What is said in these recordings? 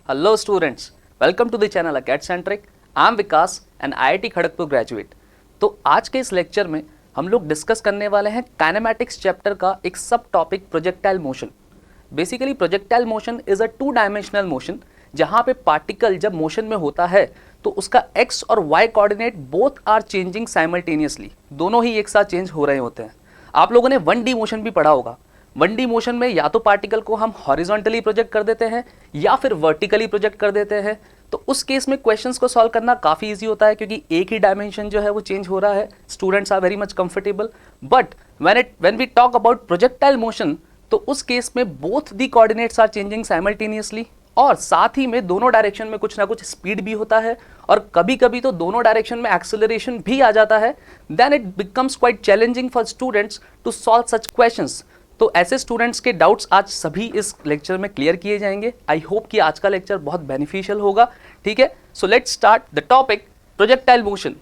Hello students, welcome to the channel Acadcentric. I am Vikas, an IIT Kharagpur graduate. तो आज के इस lecture में हम लोग डिस्कस करने वाले हैं काइनेमैटिक्स चैप्टर का एक sub topic projectile motion. Basically projectile motion is a two dimensional motion जहाँ पे पार्टिकल जब मोशन में होता है तो उसका x और y coordinate both are changing simultaneously. दोनों ही एक साथ चेंज हो रहे होते हैं. आप लोगों ने 1D मोशन भी पढ़ा होगा. 1D मोशन में या तो पार्टिकल को हम हॉरिजॉन्टली प्रोजेक्ट कर देते हैं या फिर वर्टिकली प्रोजेक्ट कर देते हैं. तो उस केस में क्वेश्चंस को सॉल्व करना काफ़ी इजी होता है क्योंकि एक ही डायमेंशन जो है वो चेंज हो रहा है. Students are very much comfortable. But when we talk about projectile motion तो उस केस में both the coordinates are changing simultaneously और साथ ही में दोनों डायरेक्शन में कुछ ना कुछ स्पीड भी होता है और कभी कभी तो दोनों डायरेक्शन में एक्सेलरेशन भी आ जाता है. Then it becomes quite challenging for students to solve such questions. तो ऐसे स्टूडेंट्स के डाउट्स आज सभी इस लेक्चर में क्लियर किए जाएंगे. आई होप कि आज का लेक्चर बहुत बेनिफिशियल होगा. ठीक है, so let's start the topic projectile motion.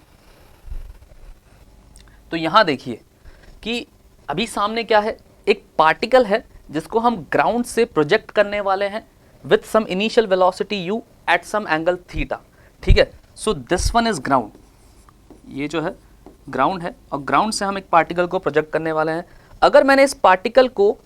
तो यहां देखिए कि अभी सामने क्या है, एक पार्टिकल है जिसको हम ग्राउंड से प्रोजेक्ट करने वाले हैं with some initial velocity u at some angle theta. ठीक है, so this one is ground. ये जो है ग्राउंड है और ग्राउंड से हम एक पार्टिकल को प्रोजेक्ट करने वाले हैं. अगर मैंने इस पार्टिकल को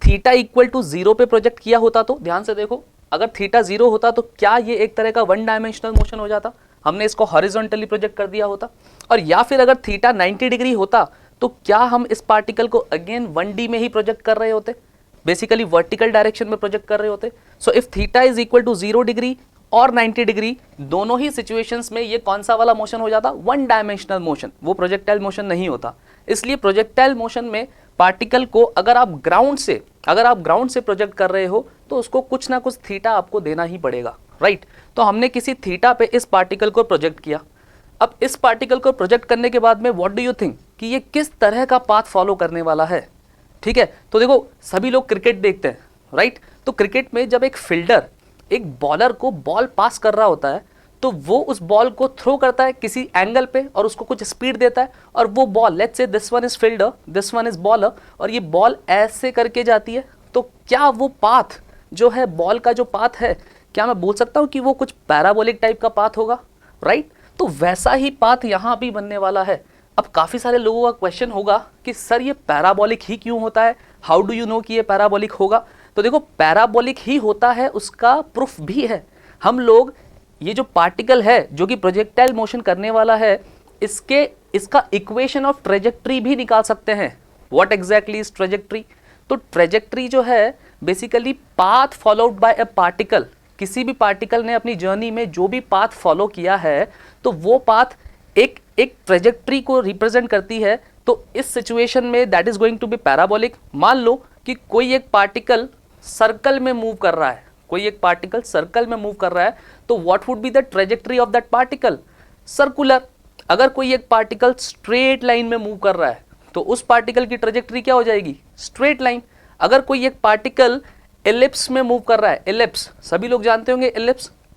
थीटा इक्वल टू 0 पे प्रोजेक्ट किया होता तो ध्यान से देखो, अगर थीटा 0 होता तो क्या ये एक तरह का 1-डायमेंशनल मोशन हो जाता. हमने इसको हॉरिजॉन्टली प्रोजेक्ट कर दिया होता. और या फिर अगर थीटा 90 डिग्री होता तो क्या हम इस पार्टिकल को अगेन 1D में ही प्रोजेक्ट कर रहे होते, बेसिकली वर्टिकल डायरेक्शन में प्रोजेक्ट कर रहे होते. So if theta is equal to 0 degree और 90 डिग्री, दोनों ही सिचुएशंस में ये कौन सा वाला मोशन हो जाता, 1-डायमेंशनल मोशन. वो प्रोजेक्टाइल मोशन नहीं होता. इसलिए प्रोजेक्टाइल मोशन में पार्टिकल को अगर आप ग्राउंड से प्रोजेक्ट कर रहे हो तो उसको कुछ ना कुछ थीटा आपको देना ही पड़ेगा, राइट. तो हमने किसी थीटा पे इस पार्टिकल को प्रोजेक्ट किया. अब इस पार्टिकल को प्रोजेक्ट करने के बाद में व्हाट डू यू थिंक कि ये किस तरह का पाथ फॉलो करने वाला है. ठीक है, तो देखो सभी लोग क्रिकेट देखते हैं, राइट. तो क्रिकेट में जब एक फील्डर एक बॉलर को बॉल पास कर रहा होता है तो वो उस बॉल को थ्रो करता है किसी एंगल पे और उसको कुछ स्पीड देता है और वो ball, let's say this one is fielder, this one is bowler, और ये बॉल ऐसे करके जाती है. तो क्या वो पाथ जो है, बॉल का जो पाथ है, क्या मैं बोल सकता हूँ कि वो कुछ पैराबोलिक टाइप का पाथ होगा, राइट. तो वैसा ही पाथ यहाँ भी बनने वाला है. अब काफ़ी सारे लोगों का क्वेश्चन होगा कि सर ये पैराबोलिक ही क्यों होता है, हाउ डू यू नो कि ये पैराबोलिक होगा. तो देखो पैराबोलिक ही होता है, उसका प्रूफ भी है. हम लोग ये जो पार्टिकल है जो कि प्रोजेक्टाइल मोशन करने वाला है, इसका इक्वेशन ऑफ ट्रेजेक्ट्री भी निकाल सकते हैं. What exactly is trajectory. तो ट्रेजेक्ट्री जो है basically path followed by a particle. किसी भी पार्टिकल ने अपनी जर्नी में जो भी पाथ फॉलो किया है तो वो पाथ एक ट्रेजेक्ट्री को रिप्रेजेंट करती है. तो इस सिचुएशन में that is going to be parabolic. मान लो कि कोई एक पार्टिकल सर्कल में मूव कर रहा है, तो what would be the trajectory of that particle, circular. अगर कोई एक पार्टिकल स्ट्रेट लाइन में मूव कर रहा है तो उस पार्टिकल की ट्रेजेक्ट्री क्या हो जाएगी, स्ट्रेट लाइन. अगर कोई एक पार्टिकल एलिप्स में मूव कर रहा है, एलिप्स सभी लोग जानते होंगे,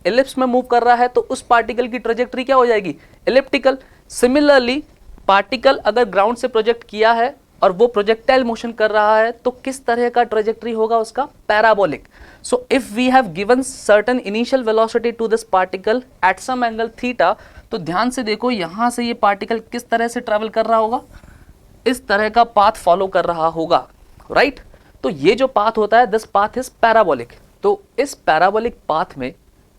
एलिप्स में मूव कर रहा है तो उस पार्टिकल की ट्रेजेक्ट्री क्या हो जाएगी, एलिप्टिकल. सिमिलरली पार्टिकल अगर ग्राउंड से प्रोजेक्ट किया है और वो प्रोजेक्टाइल मोशन कर रहा है तो किस तरह का ट्रेजेक्ट्री होगा उसका, parabolic. So if we have given certain initial velocity to this particle at some angle theta, तो ध्यान से देखो यहां से ये पार्टिकल किस तरह से ट्रेवल कर रहा होगा, इस तरह का पाथ फॉलो कर रहा होगा, राइट. तो ये जो पाथ होता है, दिस पाथ इज पैराबोलिक. तो इस पैराबोलिक पाथ में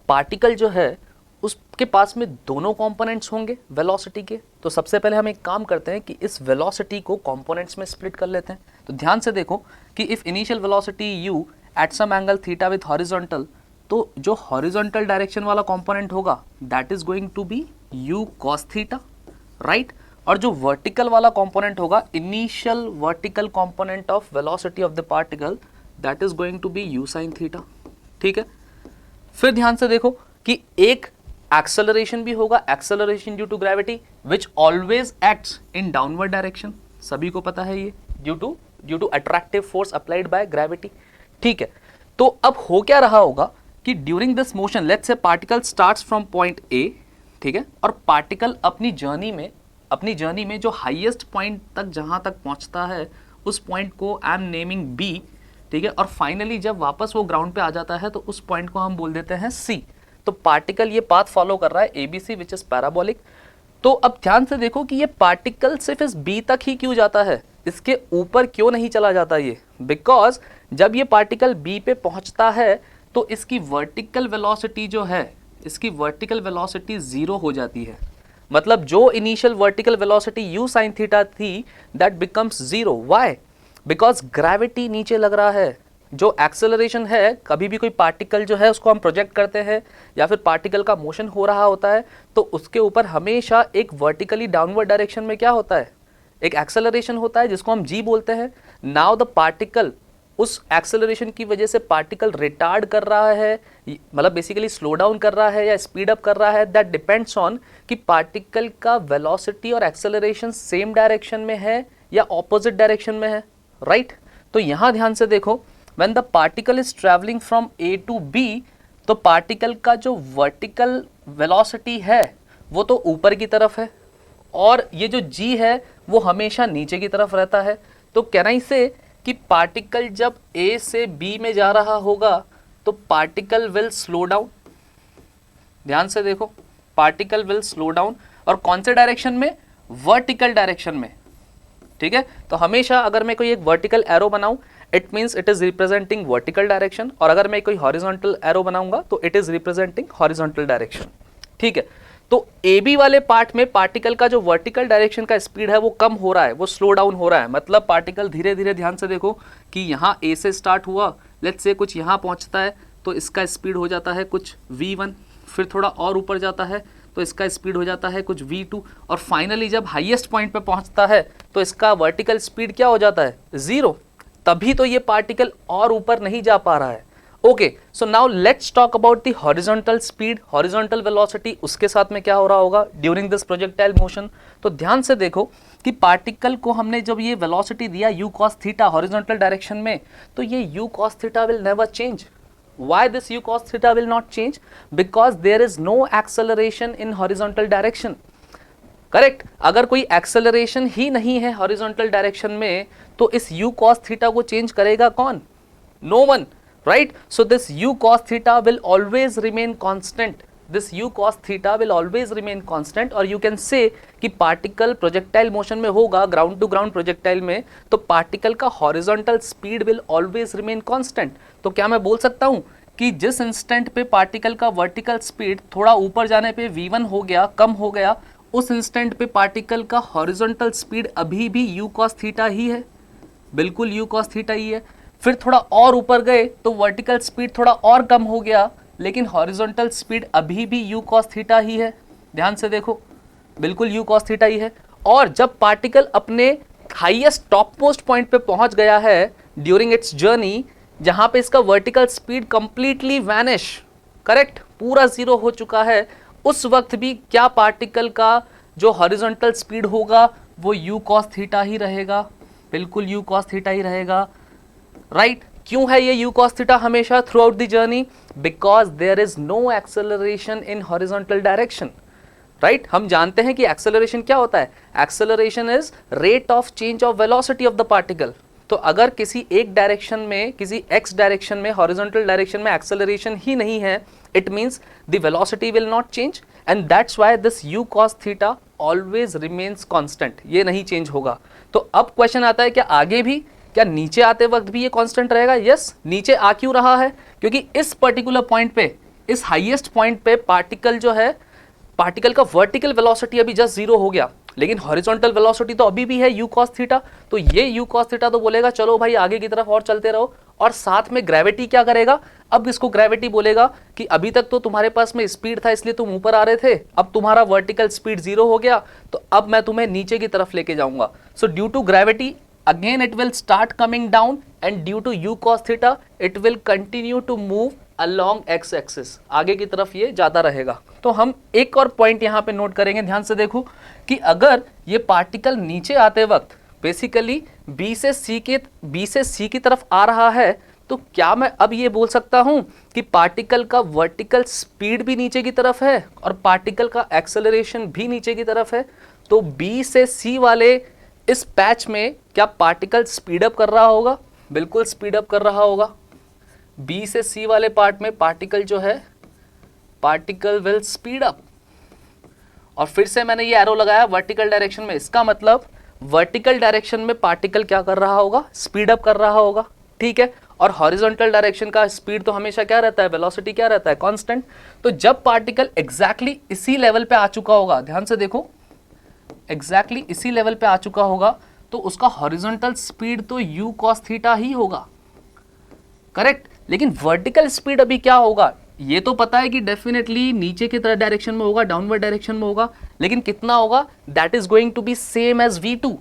पार्टिकल जो है उसके पास में दोनों कंपोनेंट्स होंगे वेलोसिटी के. तो सबसे पहले हम एक काम करते हैं कि इस वेलोसिटी को कंपोनेंट्स में स्प्लिट कर लेते हैं. तो ध्यान से देखो कि if initial velocity u at some angle theta with horizontal, तो जो हॉरिजॉन्टल डायरेक्शन वाला कंपोनेंट होगा that is going to be u cos theta, right. और जो वर्टिकल वाला कंपोनेंट होगा, initial vertical component of velocity of the particle, that is going to be u sin theta. ठीक है, फिर ध्यान से देखो कि एक एक्सेलरेशन भी होगा, acceleration due to gravity which always acts in downward direction. सभी को पता है ये due to attractive force applied by gravity. ठीक है, तो अब हो क्या रहा होगा कि during this motion, let's say particle starts from point A, ठीक है, और पार्टिकल अपनी जर्नी में जो हाईएस्ट पॉइंट तक जहां तक पहुंचता है उस पॉइंट को आई एम नेमिंग बी. ठीक है, और फाइनली जब वापस वो ग्राउंड पे आ जाता है तो उस पॉइंट को हम बोल देते हैं सी। तो पार्टिकल ये पाथ फॉलो कर रहा है एबीसी विच इज पैराबोलिक। तो अब ध्यान से देखो कि ये पार्टिकल सिर्फ इस बी तक ही क्यों जाता है, इसके ऊपर क्यों नहीं चला जाता ये, बिकॉज जब ये पार्टिकल बी पे पहुंचता है तो इसकी वर्टिकल वेलोसिटी जो है, इसकी वर्टिकल वेलोसिटी 0 हो जाती है। मतलब जो initial vertical velocity u sin theta थी that becomes 0। Why? Because gravity नीचे लग रहा है। जो एक्सेलरेशन है, कभी भी कोई पार्टिकल जो है उसको हम प्रोजेक्ट करते हैं या फिर पार्टिकल का मोशन हो रहा होता है तो उसके ऊपर हमेशा एक वर्टिकली डाउनवर्ड डायरेक्शन में क्या होता है, एक एक्सेलरेशन होता है जिसको हम g बोलते हैं। नाउ द पार्टिकल, उस एक्सेलरेशन की वजह से पार्टिकल रिटार्ड कर रहा है, मतलब बेसिकली स्लो डाउन कर रहा है या स्पीड अप कर रहा है, दैट डिपेंड्स ऑन कि पार्टिकल का वेलोसिटी और एक्सेलरेशन सेम डायरेक्शन में है या ऑपोजिट डायरेक्शन में है, राइट? तो यहां ध्यान से देखो, when the particle is travelling from A to B, तो पार्टिकल का जो वर्टिकल वेलोसिटी है वो तो ऊपर की तरफ है और ये जो g है वो हमेशा नीचे की तरफ रहता है। तो कैन आई से कि पार्टिकल जब A से B में जा रहा होगा तो पार्टिकल विल स्लो डाउन। ध्यान से देखो, पार्टिकल विल स्लो डाउन, और कौन से डायरेक्शन में? वर्टिकल डायरेक्शन में। ठीक है, तो हमेशा अगर मैं कोई एक वर्टिकल एरो बनाऊं it means it is representing vertical direction, और अगर मैं कोई हॉरिजॉन्टल एरो बनाऊंगा तो it is representing horizontal direction. ठीक है, तो ए बी वाले पार्ट में पार्टिकल का जो वर्टिकल डायरेक्शन का स्पीड है वो कम हो रहा है, वो स्लो डाउन हो रहा है। मतलब पार्टिकल धीरे धीरे, ध्यान से देखो कि यहाँ ए से स्टार्ट हुआ, लेट्स से कुछ यहाँ पहुँचता है तो इसका स्पीड हो जाता है कुछ v1, फिर थोड़ा और ऊपर जाता है तो इसका स्पीड हो जाता है कुछ v2, और फाइनली जब हाईएस्ट पॉइंट पे पहुंचता है तो इसका वर्टिकल स्पीड क्या हो जाता है? 0। तभी तो ये पार्टिकल और ऊपर नहीं जा पा रहा है। Okay, so now let's talk about the horizontal speed, horizontal velocity, उसके साथ में क्या हो रहा होगा ड्यूरिंग दिस प्रोजेक्टाइल मोशन। तो ध्यान से देखो कि पार्टिकल को हमने जब ये वेलोसिटी दिया u cos theta horizontal direction में, तो ये u cos theta will never change. Why this u cos theta will not change? Because there is no acceleration in horizontal direction. Correct, अगर कोई एक्सेलरेशन ही नहीं है हॉरिजॉन्टल डायरेक्शन में तो इस u cos थीटा को चेंज करेगा कौन? No one, right? So this u cos theta will always remain constant, this u cos theta will always remain constant. और यू कैन से कि पार्टिकल प्रोजेक्टाइल मोशन में होगा, ग्राउंड टू ग्राउंड प्रोजेक्टाइल में, तो particle का horizontal speed will always remain constant. तो क्या मैं बोल सकता हूं कि जिस इंस्टेंट पे पार्टिकल का वर्टिकल स्पीड थोड़ा ऊपर जाने पे v1 हो गया, कम हो गया, उस इंस्टेंट पे पार्टिकल का हॉरिजॉन्टल स्पीड अभी भी u cos थीटा ही है, बिल्कुल u cos थीटा ही है। फिर थोड़ा और ऊपर गए तो वर्टिकल स्पीड थोड़ा और कम हो गया, लेकिन हॉरिजॉन्टल स्पीड अभी भी u cos थीटा ही है। ध्यान से देखो, बिल्कुल u cos थीटा ही है। और जब पार्टिकल अपने हाईएस्ट टॉप मोस्ट पॉइंट पे पहुंच गया है ड्यूरिंग इट्स जर्नी, जहां पे इसका vertical speed completely vanish, correct, पूरा 0 हो चुका है, उस वक्त भी क्या पार्टिकल का जो हॉरिजॉन्टल स्पीड होगा वो u cos थीटा ही रहेगा, बिल्कुल u cos थीटा ही रहेगा, राइट? क्यों है ये u cos थीटा हमेशा throughout the journey? Because there is no acceleration in horizontal direction, right? हम जानते हैं कि एक्सेलरेशन क्या होता है, acceleration is rate of change of velocity of the particle. तो अगर किसी एक डायरेक्शन में, किसी x डायरेक्शन में, हॉरिजॉन्टल डायरेक्शन में एक्सेलरेशन ही नहीं है, it means the velocity will not change and that's why this u cos theta always remains constant, ये नहीं चेंज होगा। तो अब क्वेश्चन आता है, क्या आगे भी, क्या नीचे आते वक्त भी ये कांस्टेंट रहेगा? यस, नीचे आ क्यों रहा है? क्योंकि इस पर्टिकुलर पॉइंट पे, इस हाईएस्ट पॉइंट पे पार्टिकल जो है, पार्टिकल का वर्टिकल वेलोसिटी अभी जस्ट 0 हो गया, लेकिन हॉरिजॉन्टल वेलोसिटी तो अभी भी है u cos थीटा। तो ये u cos थीटा तो बोलेगा चलो भाई आगे की तरफ और चलते रहो, और साथ में ग्रेविटी क्या करेगा? अब इसको ग्रेविटी बोलेगा कि अभी तक तो तुम्हारे पास में स्पीड था इसलिए तुम ऊपर आ रहे थे, अब तुम्हारा वर्टिकल स्पीड 0 हो गया तो अब मैं तुम्हें नीचे की तरफ लेके जाऊंगा। So due to gravity again it will start coming down and due to u cos theta it will continue to move along x axis, आगे की तरफ ये जाता रहेगा। तो हम एक और पॉइंट यहाँ पे नोट करेंगे, ध्यान से देखो कि अगर ये पार्टिकल नीचे आते वक्त बेसिकली B से C की तरफ आ रहा है, तो क्या मैं अब ये बोल सकता हूँ कि पार्टिकल का वर्टिकल स्पीड भी नीचे की तरफ है और पार्टिकल का एक्सेलरेशन भी नीचे की तरफ है? तो B से C वाले इस पैच में क्या पार्टिकल स्पीड अप कर रहा होगा? बिल्कुल स्पीड अप कर रहा होगा। बी से सी वाले पार्ट में पार्टिकल जो है, पार्टिकल विल स्पीड अप। और फिर से मैंने ये एरो लगाया वर्टिकल डायरेक्शन में, इसका मतलब वर्टिकल डायरेक्शन में पार्टिकल क्या कर रहा होगा, स्पीड अप कर रहा होगा, ठीक है। और हॉरिजॉन्टल डायरेक्शन का स्पीड तो हमेशा क्या रहता है, वेलोसिटी क्या रहता है, कांस्टेंट। तो जब पार्टिकल एग्जैक्टली इसी लेवल पे आ चुका होगा, ध्यान से देखो, एग्जैक्टली इसी लेवल पे आ चुका होगा, तो उसका हॉरिजॉन्टल स्पीड तो u cos थीटा ही होगा, करेक्ट। लेकिन वर्टिकल स्पीड अभी क्या होगा, ये तो पता है कि डेफिनेटली नीचे की तरह डायरेक्शन में होगा, डाउनवर्ड डायरेक्शन में होगा, लेकिन कितना होगा, that is going to be same as v2,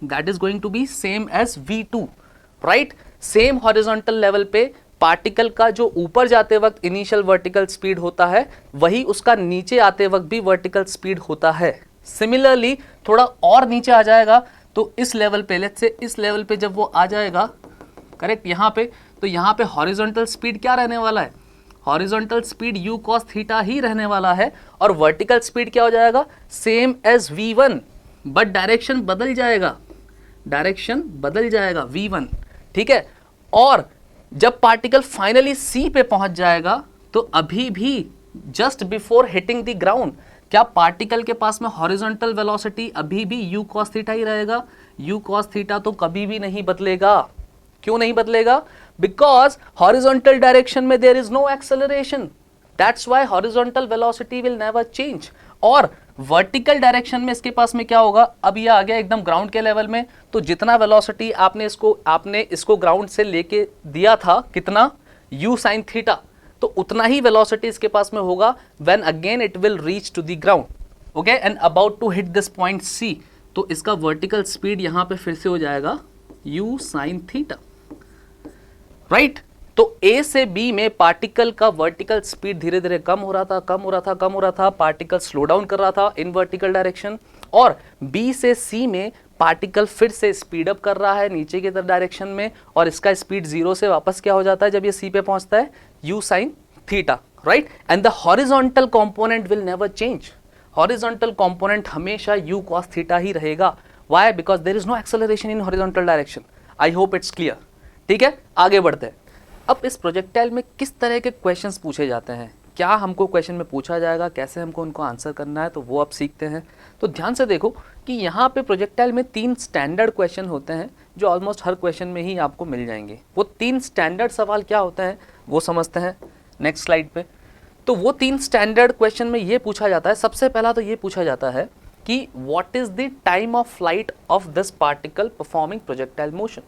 that is going to be same as v2, right. Same horizontal level पे पार्टिकल का जो ऊपर जाते वक्त इनिशियल वर्टिकल स्पीड होता है, वही उसका नीचे आते वक्त भी वर्टिकल स्पीड होता है। सिमिलरली थोड़ा और नीचे आ जाएगा तो इस लेवल पे, लेट्स से इस लेवल पे जब वो आ जाएगा, करेक्ट, यहाँ पे, तो यहाँ पे हॉरिजॉन्टल स्पीड क्या रहने वाला है, horizontal speed u cos theta ही रहने वाला है। और वर्टिकल स्पीड क्या हो जाएगा, same as v1, but direction बदल जाएगा, डायरेक्शन बदल जाएगा v1, ठीक है। और जब पार्टिकल फाइनली c पे पहुंच जाएगा, तो अभी भी just before hitting the ground, क्या पार्टिकल के पास में हॉरिजॉन्टल वेलोसिटी अभी भी u cos थीटा ही रहेगा, u cos थीटा तो कभी भी नहीं बदलेगा। क्यों नहीं बदलेगा, बिकॉज हॉरिजॉन्टल डायरेक्शन में there is no acceleration, that's why horizontal velocity will never change. और वर्टिकल डायरेक्शन में इसके पास में क्या होगा, अब ये आ गया एकदम ग्राउंड के लेवल में, तो जितना वेलोसिटी आपने इसको ग्राउंड से लेके दिया था, कितना, u sin थीटा, तो उतना ही वेलोसिटी इसके पास में होगा when again it will reach to the ground, okay, and about to hit this point c, तो इसका वर्टिकल स्पीड यहां पे फिर से हो जाएगा u sin थीटा, राइट। तो A से B में पार्टिकल का वर्टिकल स्पीड धीरे धीरे कम हो रहा था, पार्टिकल स्लो डाउन कर रहा था इन वर्टिकल डायरेक्शन। और B से C में पार्टिकल फिर से स्पीड अप कर रहा है नीचे की तरफ डायरेक्शन में, और इसका स्पीड 0 से वापस क्या हो जाता है जब ये C पे पहुंचता है, u sin theta, right. And the horizontal component will never change, horizontal component हमेशा u cos थीटा ही रहेगा। Why, because there is no acceleration in horizontal direction. I hope it's clear, ठीक है। आगे बढ़ते हैं। अब इस प्रोजेक्टाइल में किस तरह के क्वेश्चंस पूछे जाते हैं, क्या हमको क्वेश्चन में पूछा जाएगा, कैसे हमको उनको आंसर करना है, तो वो अब सीखते हैं। तो ध्यान से देखो कि यहाँ पे प्रोजेक्टाइल में 3 स्टैंडर्ड क्वेश्चन होते हैं जो ऑलमोस्ट हर क्वेश्चन में ही आपको मिल जाएंगे। वो 3 स्टैंडर्ड सवाल क्या होता है वो समझते हैं नेक्स्ट स्लाइड पे। तो वो 3 स्टैंडर्ड क्वेश्चन में ये पूछा जाता है, सबसे पहला तो ये पूछा जाता है कि what is the time of flight of this particle performing projectile motion.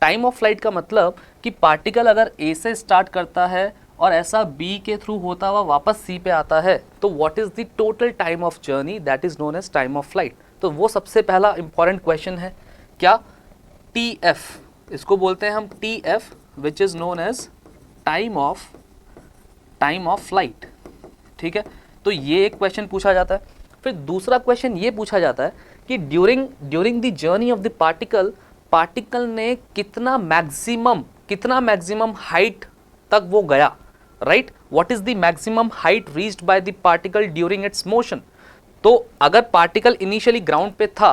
Time of flight का मतलब कि पार्टिकल अगर A से स्टार्ट करता है और ऐसा B के थ्रू होता हुआ वापस C पे आता है, तो what is the total time of journey, that is known as time of flight. तो वो सबसे पहला इंपॉर्टेंट क्वेश्चन है, क्या, TF, इसको बोलते हैं हम TF, which is known as time of flight, ठीक है। तो ये एक क्वेश्चन पूछा जाता है। फिर दूसरा क्वेश्चन ये पूछा जाता है कि during the journey of the particle ने कितना मैक्सिमम हाइट तक वो गया, right. What is the maximum height reached by the particle during its motion. तो अगर पार्टिकल इनिशियली ग्राउंड पे था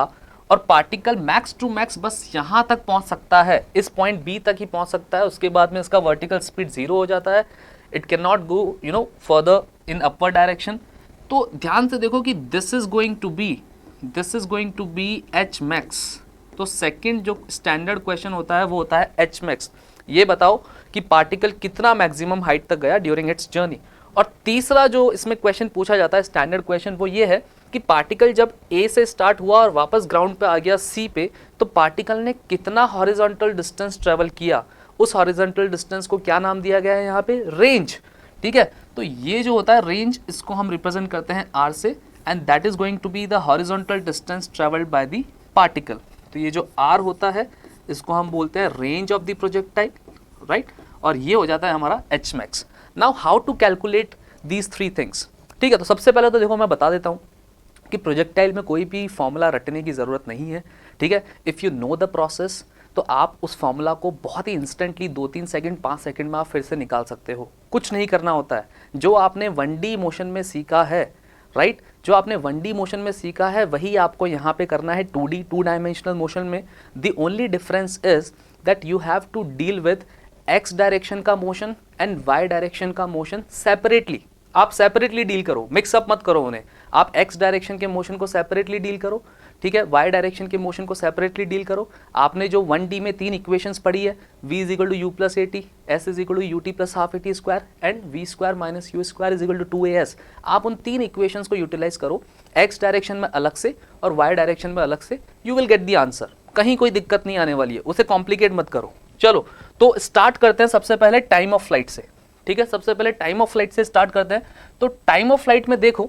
और पार्टिकल मैक्स टू मैक्स बस यहाँ तक पहुँच सकता है, इस पॉइंट B तक ही पहुँच सकता है, उसके बाद में इसका वर्टिकल स्पीड 0 हो जाता है, it can not go further in upward direction. तो ध्यान से देखो कि this is going to be H max। तो सेकंड जो स्टैंडर्ड क्वेश्चन होता है वो होता है H max। ये बताओ कि पार्टिकल कितना मैक्सिमम हाइट तक गया ड्यूरिंग इट्स जर्नी। और तीसरा जो इसमें क्वेश्चन पूछा जाता है स्टैंडर्ड क्वेश्चन, वो ये है कि पार्टिकल जब A से स्टार्ट हुआ और वापस ग्राउंड पे आ गया C पे, तो पार्टिकल ने कितना हॉरिजॉन्टल डिस्टेंस ट्रेवल किया। उस हॉरिजॉन्टल डिस्टेंस को क्या नाम दिया गया है यहाँ पे, रेंज, ठीक है। तो ये जो होता है रेंज, इसको हम रिप्रेजेंट करते हैं R से, and that is going to be the horizontal distance travelled by the particle. तो ये जो R होता है इसको हम बोलते हैं range of the projectile, right. और ये हो जाता है हमारा H max। Now how to calculate these 3 things, ठीक है। तो सबसे पहले तो देखो मैं बता देता हूँ कि प्रोजेक्टाइल में कोई भी फॉर्मूला रटने की ज़रूरत नहीं है, ठीक है। If you know the process, तो आप उस फॉर्मूला को बहुत ही इंस्टेंटली 2-3 सेकंड 5 सेकंड में आप फिर से निकाल सकते हो। कुछ नहीं करना होता है। जो आपने 1D मोशन में सीखा है, राइट, जो आपने 1D मोशन में सीखा है वही आपको यहाँ पे करना है 2D 2 डायमेंशनल मोशन में। The only difference is that you have to deal with x direction का मोशन एंड वाई डायरेक्शन का मोशन सेपरेटली। आप सेपरेटली डील करो, मिक्सअप मत करो उन्हें। आप एक्स डायरेक्शन के मोशन को सेपरेटली डील करो, ठीक है, वाई डायरेक्शन के मोशन को सेपरेटली डील करो। आपने जो 1D में 3 इक्वेशंस पढ़ी है, v is equal to u plus a t, s is equal to u t plus half A T square and v square minus u square is equal to 2as। आप उन 3 equations को utilise करो, x direction में अलग से और Y direction में अलग से, you will get the answer. कहीं कोई दिक्कत नहीं आने वाली है, उसे कॉम्प्लिकेट मत करो। चलो तो स्टार्ट करते हैं सबसे पहले टाइम ऑफ फ्लाइट से, ठीक है। सबसे पहले टाइम ऑफ फ्लाइट से स्टार्ट करते हैं। तो टाइम ऑफ फ्लाइट में देखो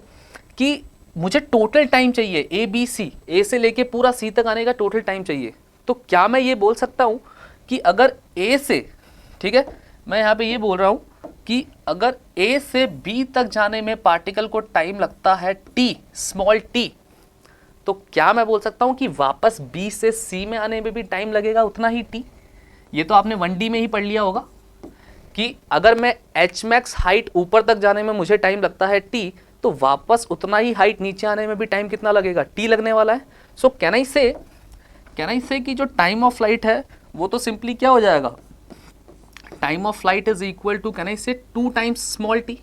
कि मुझे टोटल टाइम चाहिए, ए बी सी, ए से लेके पूरा सी तक आने का टोटल टाइम चाहिए। तो क्या मैं ये बोल सकता हूं कि अगर ए से, ठीक है, मैं यहां पे ये बोल रहा हूं कि अगर ए से बी तक जाने में पार्टिकल को टाइम लगता है टी, स्मॉल टी, तो क्या मैं बोल सकता हूं कि वापस बी से सी में आने में भी टाइम लगेगा उतना ही टी? ये तो आपने 1D में ही पढ़ लिया होगा कि अगर मैं एच मैक्स हाइट ऊपर तक जाने में मुझे टाइम लगता है टी, तो वापस उतना ही हाइट नीचे आने में भी टाइम कितना लगेगा? टी लगने वाला है। सो कैन आई से कि जो टाइम ऑफ फ्लाइट है वो तो सिंपली क्या हो जाएगा, time of flight is equal to, can I say 2 times small t.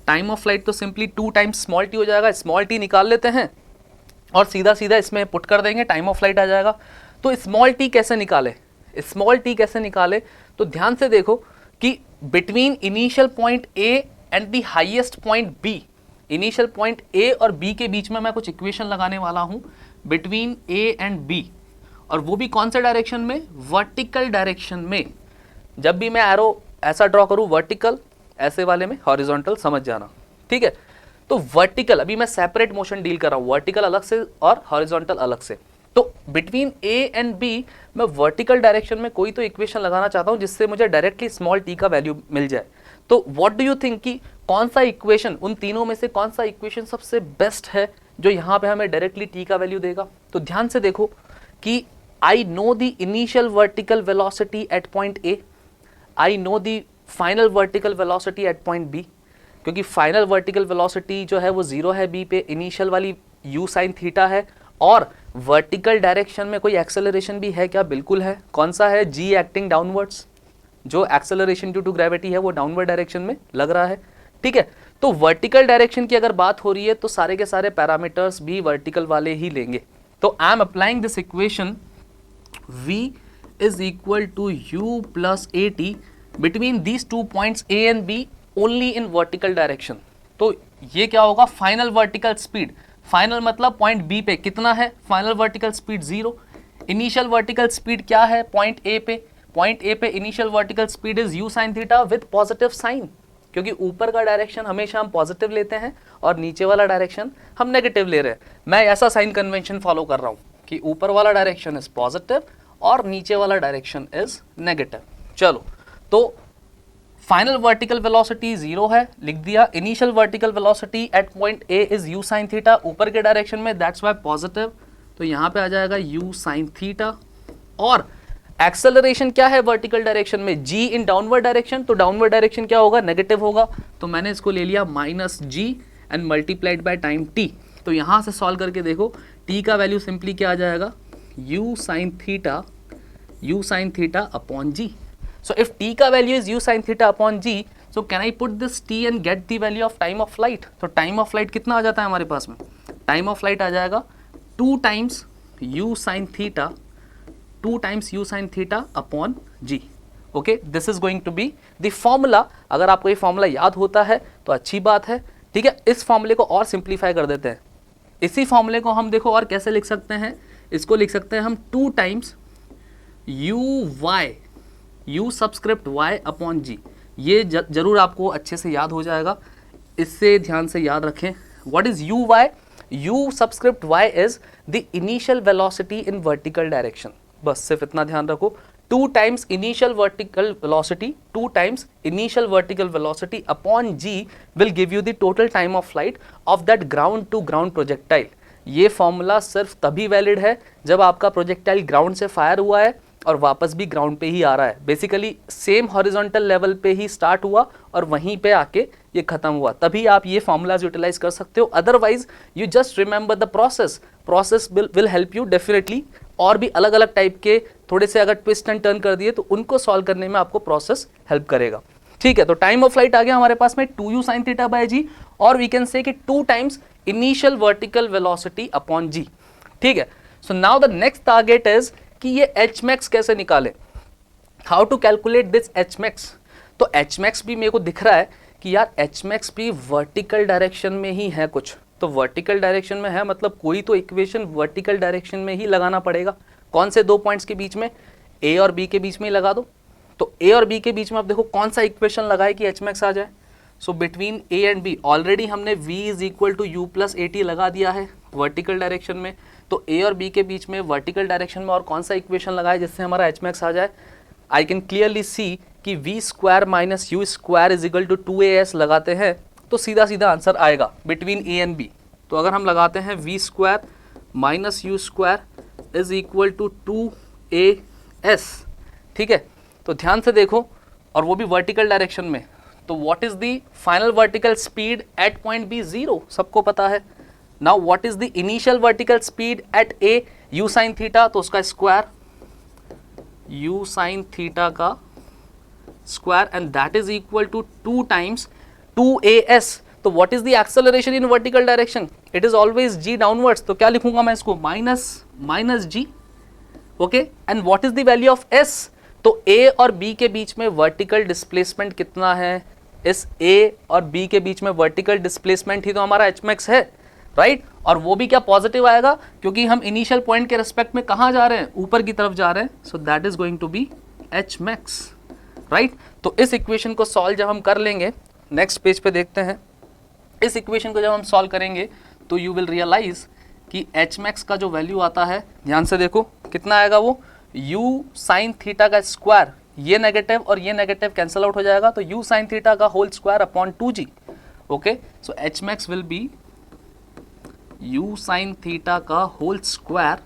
Time of flight तो सिंपली 2 टाइम्स स्मॉल टी हो जाएगा। स्मॉल टी निकाल लेते हैं और सीधा सीधा इसमें पुट कर देंगे, टाइम ऑफ फ्लाइट आ जाएगा। तो स्मॉल टी कैसे निकाले? तो ध्यान से देखो कि between initial point a and the highest point b, initial point a और बी के बीच में मैं कुछ इक्वेशन लगाने वाला हूं, बिटवीन ए एंड बी, और वो भी कौन से डायरेक्शन में? वर्टिकल डायरेक्शन में। जब भी मैं एरो ऐसा ड्रॉ करूं वर्टिकल, ऐसे वाले में हॉरिजॉन्टल, समझ जाना, ठीक है। तो वर्टिकल, अभी मैं सेपरेट मोशन डील कर रहा हूं, वर्टिकल अलग से और हॉरिजॉन्टल अलग से। तो बिटवीन ए एंड बी मैं वर्टिकल डायरेक्शन में कोई तो इक्वेशन लगाना चाहता हूं जिससे मुझे डायरेक्टली स्मॉल टी का वैल्यू मिल जाए। तो व्हाट डू यू थिंक कि कौन सा इक्वेशन, उन तीनों में से कौन सा इक्वेशन सबसे बेस्ट है जो यहां पे हमें डायरेक्टली टी का वैल्यू देगा? तो ध्यान से देखो कि I know the initial vertical velocity at point a, I know the final vertical velocity at point b, क्योंकि फाइनल वर्टिकल वेलोसिटी जो है वो 0 है बी पे, इनिशियल वाली u साइन थीटा है, और वर्टिकल डायरेक्शन में कोई एक्सेलरेशन भी है क्या? बिल्कुल है। कौन सा है? g एक्टिंग डाउनवर्ड्स, जो एक्सेलरेशन ड्यू टू ग्रेविटी है वो डाउनवर्ड डायरेक्शन में लग रहा है, ठीक है। तो वर्टिकल डायरेक्शन की अगर बात हो रही है तो सारे के सारे पैरामीटर्स भी वर्टिकल वाले ही लेंगे। तो I am applying this equation v is equal to u plus a t between these 2 points a and b only in vertical direction. तो ये क्या होगा? फाइनल वर्टिकल स्पीड, फाइनल मतलब पॉइंट बी पे कितना है? Final vertical speed 0। Initial vertical speed क्या है पॉइंट ए पे? पॉइंट ए पे initial vertical speed is u sine theta with positive sign, क्योंकि ऊपर का डायरेक्शन हमेशा हम पॉजिटिव लेते हैं और नीचे वाला डायरेक्शन हम नेगेटिव ले रहे हैं। मैं ऐसा साइन कन्वेंशन फॉलो कर रहा हूँ कि ऊपर वाला डायरेक्शन इज पॉजिटिव और नीचे वाला डायरेक्शन इज नेगेटिव। चलो, तो फाइनल वर्टिकल वेलोसिटी 0 है, लिख दिया। Initial vertical velocity at point A is u sine theta, ऊपर के डायरेक्शन में, दैट्स वाई पॉजिटिव, तो यहाँ पे आ जाएगा u साइन थीटा। और एक्सेलरेशन क्या है वर्टिकल डायरेक्शन में? g इन डाउनवर्ड डायरेक्शन, तो डाउनवर्ड डायरेक्शन क्या होगा? नेगेटिव होगा, तो मैंने इसको ले लिया minus g and multiplied by time t। तो यहाँ से सॉल्व करके देखो t का वैल्यू सिंपली क्या आ जाएगा? u sine theta upon g। So if t का value is u sin theta upon g, so can I put this t and get the value of time of flight? तो time of flight कितना आ जाता है हमारे पास में? Time of flight आ जाएगा 2 times u sin theta upon g. Okay, this is going to be the formula. अगर आपको ये फॉर्मूला याद होता है तो अच्छी बात है, ठीक है। इस फॉर्मूले को और सिंप्लीफाई कर देते हैं। इसी फॉर्मूले को हम देखो और कैसे लिख सकते हैं, इसको लिख सकते हैं हम 2 times u subscript y upon g। ये जरूर आपको अच्छे से याद हो जाएगा, इससे ध्यान से याद रखें। What is u y? u subscript y is the initial velocity in vertical direction, बस सिर्फ इतना ध्यान रखो। 2 times initial vertical velocity upon g will give you the total time of flight of that ground to ground projectile. ये formula सिर्फ तभी valid है जब आपका प्रोजेक्टाइल ग्राउंड से फायर हुआ है और वापस भी ग्राउंड पे ही आ रहा है। बेसिकली सेम हॉरिजॉन्टल लेवल पे ही स्टार्ट हुआ और वहीं पे आके ये खत्म हुआ, तभी आप ये फॉर्मूलाज यूटिलाइज कर सकते हो। Otherwise you just remember the process will help you definitely और भी अलग अलग टाइप के थोड़े से अगर ट्विस्ट एंड टर्न कर दिए तो उनको सॉल्व करने में आपको प्रोसेस हेल्प करेगा। ठीक है, तो टाइम ऑफ फ्लाइट आ गया हमारे पास में 2u sin थीटा बाय जी, और वी कैन से कि 2 times initial vertical velocity upon G. ठीक है, so now the next target is कि ये एच मैक्स कैसे निकाले, how to calculate this H max. तो एच मैक्स भी मेरे को दिख रहा है कि यार एच मैक्स भी वर्टिकल डायरेक्शन में ही है कुछ, तो वर्टिकल डायरेक्शन में है मतलब कोई तो इक्वेशन वर्टिकल डायरेक्शन में ही लगाना पड़ेगा। कौन से 2 पॉइंट्स के बीच में, ए और बी के बीच में ही लगा दो। तो ए और बी के बीच में आप देखो कौन सा इक्वेशन लगाए कि एच मैक्स आ जाए। So between A and b already हमने v is equal to u plus a t लगा दिया है वर्टिकल डायरेक्शन में। तो ए और बी के बीच में वर्टिकल डायरेक्शन में और कौन सा इक्वेशन लगाए जिससे हमारा एच मैक्स आ जाए। आई कैन क्लियरली सी कि v square minus u square is equal to 2as लगाते हैं तो सीधा सीधा आंसर आएगा बिटवीन ए एंड बी। तो अगर हम लगाते हैं v square minus u square is equal to 2as, ठीक है, तो ध्यान से देखो, और वो भी वर्टिकल डायरेक्शन में। तो what is the final vertical speed at point b, 0, सबको पता है। Now what is the initial vertical speed at a, u sine theta, तो उसका स्क्वायर, यू साइन थीटा का square, and that is equal to 2 times 2as। तो what is the acceleration in vertical direction, it is always g downwards. तो क्या लिखूंगा मैं इसको, minus g, okay. And what is the value of s, तो a और b के बीच में वर्टिकल डिस्प्लेसमेंट कितना है, इस a और b के बीच में वर्टिकल डिस्प्लेसमेंट ही तो हमारा एच मैक्स है, राइट। और वो भी क्या पॉजिटिव आएगा, क्योंकि हम इनिशियल पॉइंट के रिस्पेक्ट में कहाँ जा रहे हैं, ऊपर की तरफ जा रहे हैं। So that is going to be h max, right. तो इस इक्वेशन को सॉल्व जब हम कर लेंगे, नेक्स्ट पेज पे देखते हैं, इस इक्वेशन को जब हम सॉल्व करेंगे तो यू विल रियलाइज कि एच मैक्स का जो वैल्यू आता है, ध्यान से देखो कितना आएगा वो, u साइन थीटा का स्क्वायर, ये नेगेटिव और ये नेगेटिव कैंसिल आउट हो जाएगा, तो u साइन थीटा का whole square upon 2g, okay. So h max will be u sine theta का होल स्क्वायर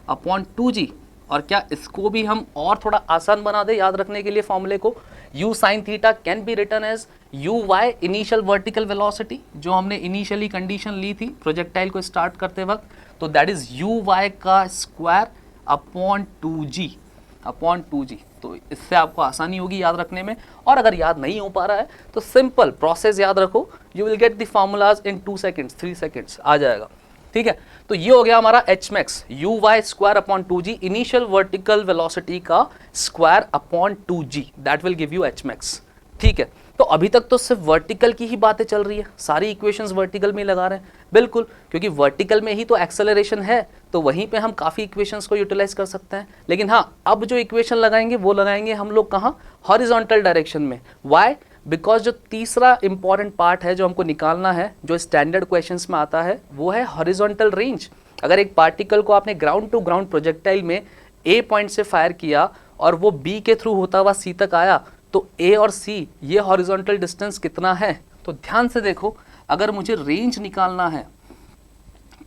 अपॉन 2g। और क्या इसको भी हम और थोड़ा आसान बना दे याद रखने के लिए फॉर्मूले को, u sine theta can be written as uy initial vertical velocity, जो हमने इनिशियली कंडीशन ली थी प्रोजेक्टाइल को स्टार्ट करते वक्त, तो दैट इज uy का स्क्वायर अपॉन 2g। तो इससे आपको आसानी होगी याद रखने में। और अगर याद नहीं हो पा रहा है तो सिंपल प्रोसेस याद रखो, you will get the formulas in 2 seconds 3 seconds आ जाएगा, ठीक है। तो ये हो गया हमारा H max, U Y square upon 2g, initial vertical velocity का square upon 2g, that will give you H max, ठीक है। तो अभी तक तो सिर्फ वर्टिकल की ही बातें चल रही है, सारी इक्वेशंस वर्टिकल में लगा रहे हैं, बिल्कुल, क्योंकि वर्टिकल में ही तो एक्सेलरेशन है, तो वहीं पे हम काफ़ी इक्वेशंस को यूटिलाइज कर सकते हैं। लेकिन हाँ, अब जो इक्वेशन लगाएंगे वो लगाएंगे हम लोग कहाँ, हॉरिजॉन्टल डायरेक्शन में। वाई, बिकॉज जो तीसरा इंपॉर्टेंट पार्ट है जो हमको निकालना है, जो स्टैंडर्ड क्वेश्चंस में आता है, वो है हॉरिजॉन्टल रेंज। अगर एक पार्टिकल को आपने ग्राउंड टू ग्राउंड प्रोजेक्टाइल में ए पॉइंट से फायर किया और वो बी के थ्रू होता हुआ सी तक आया, तो ए और सी ये हॉरिजॉन्टल डिस्टेंस कितना है। तो ध्यान से देखो, अगर मुझे रेंज निकालना है,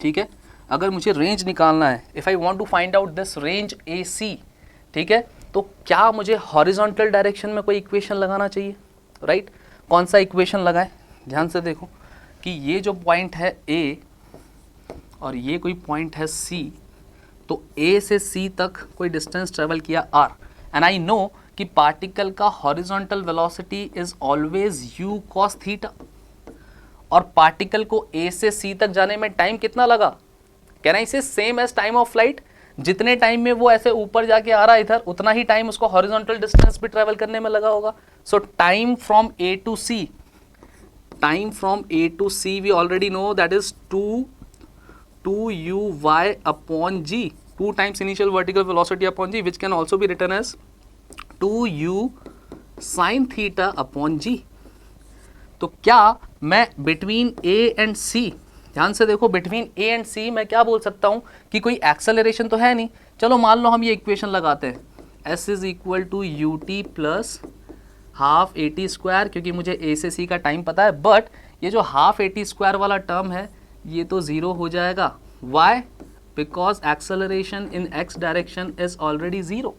ठीक है, अगर मुझे रेंज निकालना है, if I want to find out this range A C, ठीक है, तो क्या मुझे हॉरिजॉन्टल डायरेक्शन में कोई इक्वेशन लगाना चाहिए, राइट। कौन सा इक्वेशन लगाए, ध्यान से देखो कि ये जो पॉइंट है ए और ये कोई पॉइंट है सी, तो ए से सी तक कोई डिस्टेंस ट्रेवल किया r, एंड आई नो कि पार्टिकल का horizontal velocity is always u cos theta, और पार्टिकल को a से c तक जाने में टाइम कितना लगा, can I say same as time of flight, जितने टाइम में वो ऐसे ऊपर जाके आ रहा है इधर, उतना ही टाइम उसको हॉरिजॉन्टल डिस्टेंस भी ट्रेवल करने में लगा होगा। So time from a to c, time from a to c we already know that is 2uy upon g, 2 times initial vertical velocity upon g, which can also be written as 2u sine theta upon g। तो क्या मैं between a and c, ध्यान से देखो, between a and c मैं क्या बोल सकता हूं कि कोई एक्सेलरेशन तो है नहीं। चलो मान लो हम ये इक्वेशन लगाते हैं, s is equal to u t plus half A T square, क्योंकि मुझे a से c का टाइम पता है, बट ये जो हाफ ए टी स्क्वायर वाला टर्म है ये तो 0 हो जाएगा। Why, because acceleration in x direction is already 0,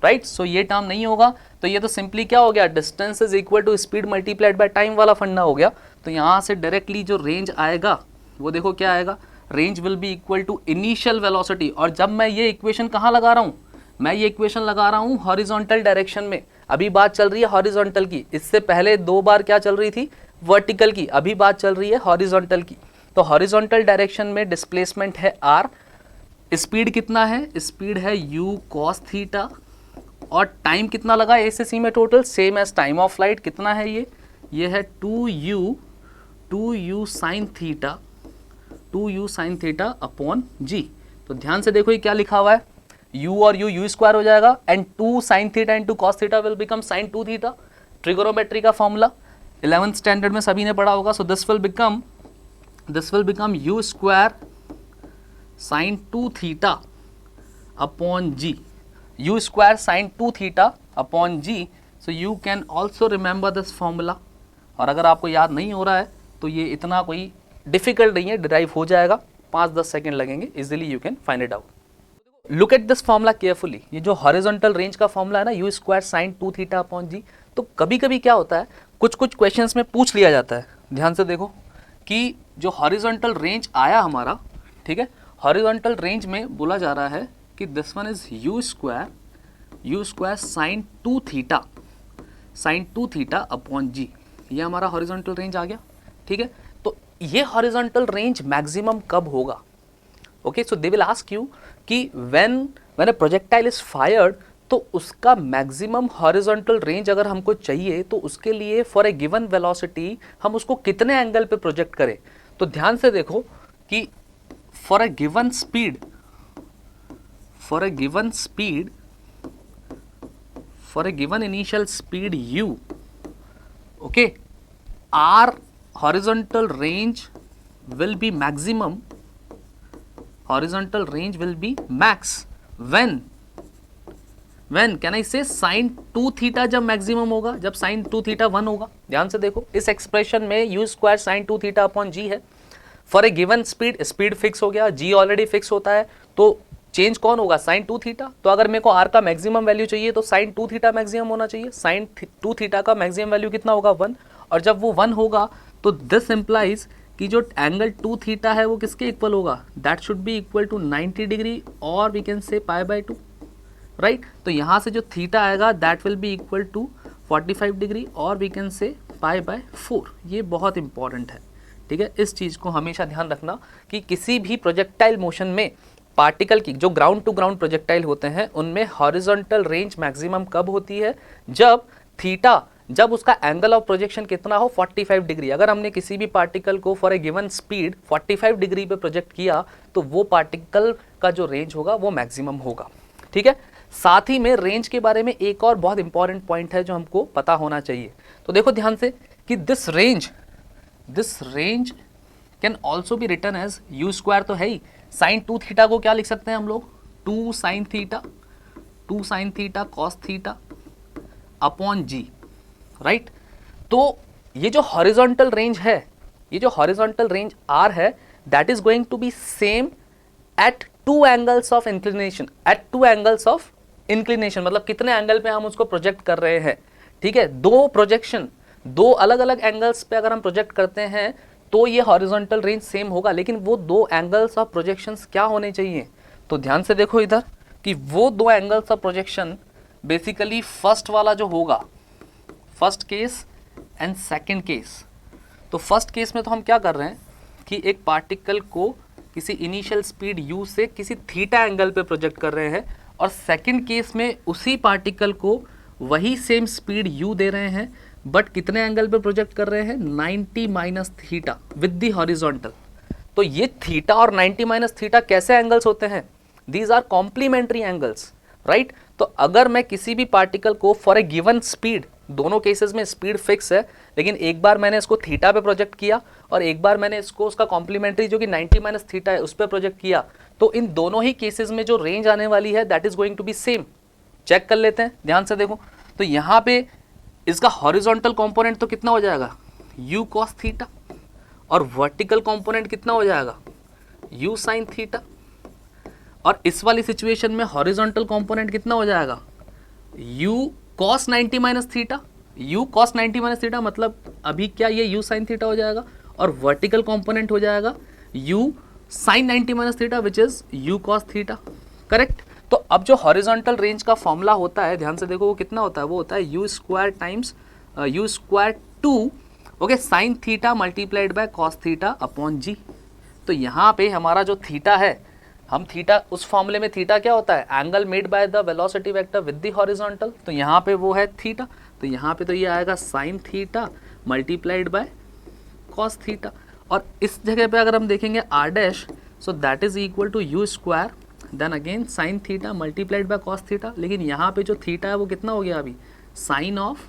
right. So ये टर्म नहीं होगा, तो ये तो सिंपली क्या हो गया, distance is equal to speed multiplied by time वाला फंडा हो गया। तो यहाँ से डायरेक्टली जो रेंज आएगा वो देखो क्या आएगा, range will be equal to initial velocity. और जब मैं ये इक्वेशन कहाँ लगा रहा हूँ, मैं ये इक्वेशन लगा रहा हूँ हॉरिजॉन्टल डायरेक्शन में। अभी बात चल रही है हॉरिजॉन्टल की, इससे पहले 2 बार क्या चल रही थी, वर्टिकल की, अभी बात चल रही है हॉरिजॉन्टल की। तो हॉरिजॉन्टल डायरेक्शन में डिस्प्लेसमेंट है r, स्पीड कितना है, स्पीड है u cos थीटा, और टाइम कितना लगा ए से सी में total, same as time of flight, कितना है ये है 2u sin theta, 2u sin theta upon g। तो ध्यान से देखो ये क्या लिखा हुआ है, u और u स्क्वायर हो जाएगा, and 2 sin theta into cos theta will become sin 2 theta. Trigonometry का फॉर्मूला 11th स्टैंडर्ड में सभी ने पढ़ा होगा। So this will become u square sin 2 theta upon g, u square sin 2 theta upon g। So you can also remember this formula. और अगर आपको याद नहीं हो रहा है तो ये इतना कोई डिफिकल्ट नहीं है, डिराइव हो जाएगा, 5-10 सेकेंड लगेंगे, easily you can find it out. Look at this formula carefully. ये जो हॉरिजॉन्टल रेंज का फॉर्मूला है ना, u square sin 2 theta upon g, तो कभी कभी क्या होता है, कुछ क्वेश्चंस में पूछ लिया जाता है। ध्यान से देखो कि जो हॉरिजॉन्टल रेंज आया हमारा, ठीक है, हॉरिजॉन्टल रेंज में बोला जा रहा है कि this one is u square sin 2 theta upon g। ये हमारा हॉरिजॉन्टल रेंज आ गया, ठीक है। तो ये हॉरिजॉन्टल रेंज मैक्सिमम कब होगा, okay. So they will ask you कि when a projectile is fired, तो उसका मैक्सिमम हॉरिजॉन्टल रेंज अगर हमको चाहिए तो उसके लिए फॉर ए गिवन वेलोसिटी हम उसको कितने एंगल पे प्रोजेक्ट करें। तो ध्यान से देखो कि for a given speed, for a given initial speed u, okay, our horizontal range will be maximum, horizontal range will be max when can I say sin 2 theta जब मैक्सिमम होगा, जब sin 2 थीटा 1 होगा। ध्यान से देखो इस expression में u square sin 2 theta upon g है। For a given speed fix हो गया, g ऑलरेडी फिक्स होता है, तो चेंज कौन होगा, sin 2 थीटा। तो अगर मेरे को r का मैक्सिमम वैल्यू चाहिए तो sin 2 थीटा मैक्सिमम होना चाहिए। sin 2 थीटा का मैक्सिमम वैल्यू कितना होगा, 1, और जब वो 1 होगा तो दिस इंप्लाइज कि जो एंगल 2 थीटा है वो किसके इक्वल होगा, that should be equal to 90 degree, और वी कैन से π/2, राइट। तो यहाँ से जो थीटा आएगा that will be equal to 45 degree, और वी कैन से π/4। ये बहुत इंपॉर्टेंट है, ठीक है। इस चीज़ को हमेशा ध्यान रखना कि किसी भी प्रोजेक्टाइल मोशन में पार्टिकल की जो ग्राउंड टू ग्राउंड प्रोजेक्टाइल होते हैं उनमें हॉरिजॉन्टल रेंज मैक्सिमम कब होती है, जब थीटा, जब उसका एंगल ऑफ प्रोजेक्शन कितना हो, 45 डिग्री। अगर हमने किसी भी पार्टिकल को for a given speed 45 degree पे प्रोजेक्ट किया तो वो पार्टिकल का जो रेंज होगा वो मैक्सिमम होगा, ठीक है। साथ ही में रेंज के बारे में एक और बहुत इंपॉर्टेंट पॉइंट है जो हमको पता होना चाहिए। तो देखो ध्यान से कि this range can also be written as u square, तो है ही, sin 2 थीटा को क्या लिख सकते हैं हम लोग, 2 sin theta cos theta upon g, right. तो ये जो हॉरिजॉन्टल रेंज है, ये जो हॉरिजॉन्टल रेंज r है, that is going to be same at 2 angles of inclination, at 2 angles of inclination, मतलब कितने एंगल पे हम उसको प्रोजेक्ट कर रहे हैं, ठीक है। 2 प्रोजेक्शन, 2 अलग अलग एंगल्स पे अगर हम प्रोजेक्ट करते हैं तो ये हॉरिजॉन्टल रेंज सेम होगा, लेकिन वो 2 एंगल्स ऑफ प्रोजेक्शंस क्या होने चाहिए। तो ध्यान से देखो इधर कि वो 2 angles of projection basically first वाला जो होगा, first case and second case. तो फर्स्ट केस में तो हम क्या कर रहे हैं कि एक पार्टिकल को किसी इनिशियल स्पीड u से किसी थीटा एंगल पे प्रोजेक्ट कर रहे हैं, और सेकंड केस में उसी पार्टिकल को वही सेम स्पीड u दे रहे हैं, बट कितने एंगल पे प्रोजेक्ट कर रहे हैं, 90 minus theta with the horizontal. तो ये थीटा और 90 माइनस थीटा कैसे एंगल्स होते हैं, these are complementary angles, right. तो अगर मैं किसी भी पार्टिकल को फॉर ए गिवन स्पीड, दोनों केसेस में स्पीड फिक्स है, लेकिन एक बार मैंने इसको थीटा पे प्रोजेक्ट किया और एक बार मैंने इसको उसका कॉम्प्लीमेंट्री जो कि 90 माइनस थीटा है उस पर प्रोजेक्ट किया, तो इन दोनों ही केसेस में जो रेंज आने वाली है that is going to be same. Check कर लेते हैं, ध्यान से देखो। तो यहाँ पे इसका हॉरिजॉन्टल कंपोनेंट तो कितना हो जाएगा, u cos थीटा, और वर्टिकल कंपोनेंट कितना हो जाएगा, u sin थीटा, और इस वाली सिचुएशन में हॉरिजॉन्टल कंपोनेंट कितना हो जाएगा, u cos 90 minus theta, u cos 90 minus theta, मतलब अभी क्या ये u sin थीटा हो जाएगा, और वर्टिकल कंपोनेंट हो जाएगा u sine 90 minus theta which is u cos theta, correct. तो अब जो हॉरिजॉन्टल रेंज का फॉर्मूला होता है, ध्यान से देखो वो कितना होता है, वो होता है U square times U square 2 okay sine theta multiplied by cos theta upon G. तो यहाँ पे हमारा जो थीटा है, हम थीटा उस फॉर्मूले में थीटा क्या होता है, angle made by the velocity vector with the horizontal, तो यहाँ पे वो है थीटा। तो यहाँ पे तो ये आएगा sine theta multiplied by cos theta, और इस जगह पे अगर हम देखेंगे r dash, so that is equal to u square then again sine theta multiplied by cos theta. लेकिन यहाँ पे जो थीटा है वो कितना हो गया अभी, साइन ऑफ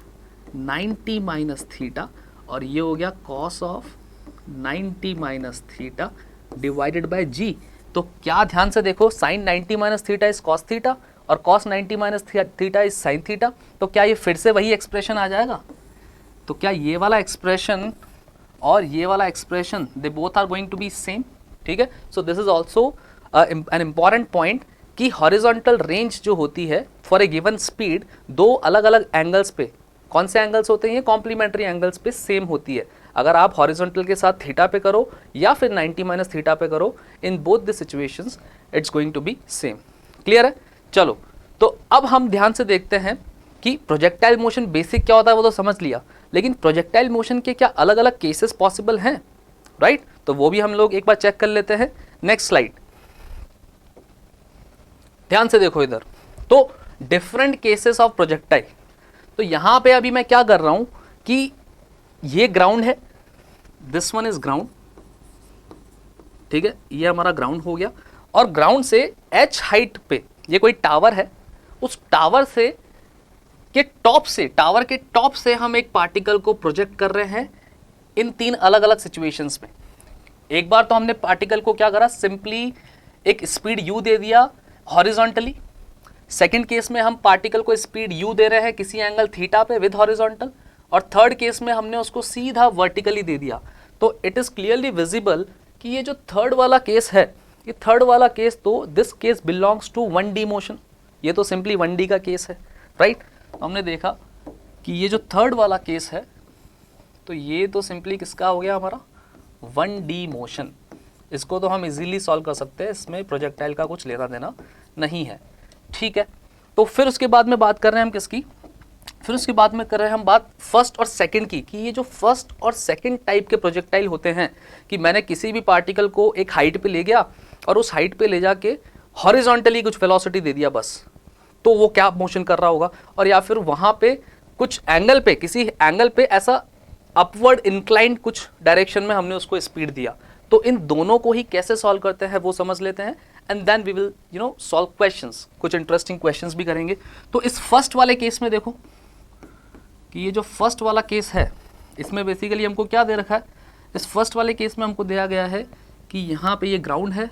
90 माइनस थीटा, और ये हो गया cos of 90 minus theta divided by G. तो क्या ध्यान से देखो, sine 90 minus theta is cos theta और cos 90 minus theta is sine theta. तो क्या ये फिर से वही एक्सप्रेशन आ जाएगा? तो क्या ये वाला एक्सप्रेशन और ये वाला expression they both are going to be same, ठीक है। So this is also an important point कि हॉरिजॉन्टल रेंज जो होती है फॉर ए गिवन स्पीड, दो अलग अलग एंगल्स पे, कौन से एंगल्स होते हैं, कॉम्प्लीमेंट्री एंगल्स पे सेम होती है। अगर आप हॉरिजॉन्टल के साथ थीटा पे करो या फिर 90 माइनस थीटा पे करो, in both the situations it's going to be same. Clear है? चलो, तो अब हम ध्यान से देखते हैं कि प्रोजेक्टाइल मोशन बेसिक क्या होता है वो तो समझ लिया, लेकिन प्रोजेक्टाइल मोशन के क्या अलग अलग केसेस पॉसिबल हैं, राइट? तो वो भी हम लोग एक बार चेक कर लेते हैं। नेक्स्ट स्लाइड, ध्यान से देखो इधर। तो डिफरेंट केसेस ऑफ प्रोजेक्टाइल, तो यहां पे अभी मैं क्या कर रहा हूं कि ये ग्राउंड है, दिस वन इज ग्राउंड, ठीक है, ये हमारा ग्राउंड हो गया, और ग्राउंड से h हाइट पे ये कोई टावर है, उस टावर से के टॉप से, टावर के टॉप से हम एक पार्टिकल को प्रोजेक्ट कर रहे हैं इन तीन अलग अलग सिचुएशंस में। एक बार तो हमने पार्टिकल को क्या करा, सिंपली एक स्पीड u दे दिया हॉरिजॉन्टली। सेकंड केस में हम पार्टिकल को स्पीड u दे रहे हैं किसी एंगल थीटा पे विद हॉरिजॉन्टल, और थर्ड केस में हमने उसको सीधा वर्टिकली दे दिया। तो इट इज क्लियरली विजिबल कि ये जो थर्ड वाला केस है, ये थर्ड वाला केस, तो this case belongs to 1D motion, ये तो सिंपली 1D का केस है, राइट? तो हमने देखा कि ये जो थर्ड वाला केस है, तो ये तो सिंपली किसका हो गया, हमारा 1D मोशन। इसको तो हम इजीली सॉल्व कर सकते हैं, इसमें प्रोजेक्टाइल का कुछ लेना देना नहीं है, ठीक है। तो फिर उसके बाद में बात कर रहे हैं हम किसकी, फिर उसके बाद में कर रहे हैं हम बात फर्स्ट और सेकंड की, कि ये जो फर्स्ट और सेकंड टाइप के प्रोजेक्टाइल होते हैं, कि मैंने किसी भी पार्टिकल को एक हाइट पे ले गया और उस हाइट पे ले जाके हॉरिजॉन्टली कुछ वेलोसिटी दे दिया बस, तो वो क्या मोशन कर रहा होगा, और या फिर वहाँ पे कुछ एंगल पे, किसी एंगल पे ऐसा अपवर्ड इंक्लाइंड कुछ डायरेक्शन में हमने उसको स्पीड दिया। तो इन दोनों को ही कैसे सॉल्व करते हैं वो समझ लेते हैं, and then we will solve questions, कुछ इंटरेस्टिंग क्वेश्चंस भी करेंगे। तो इस फर्स्ट वाले केस में देखो कि ये जो फर्स्ट वाला केस है, इसमें बेसिकली हमको क्या दे रखा है, इस फर्स्ट वाले केस में हमको दिया गया है कि यहाँ पे ये ग्राउंड है,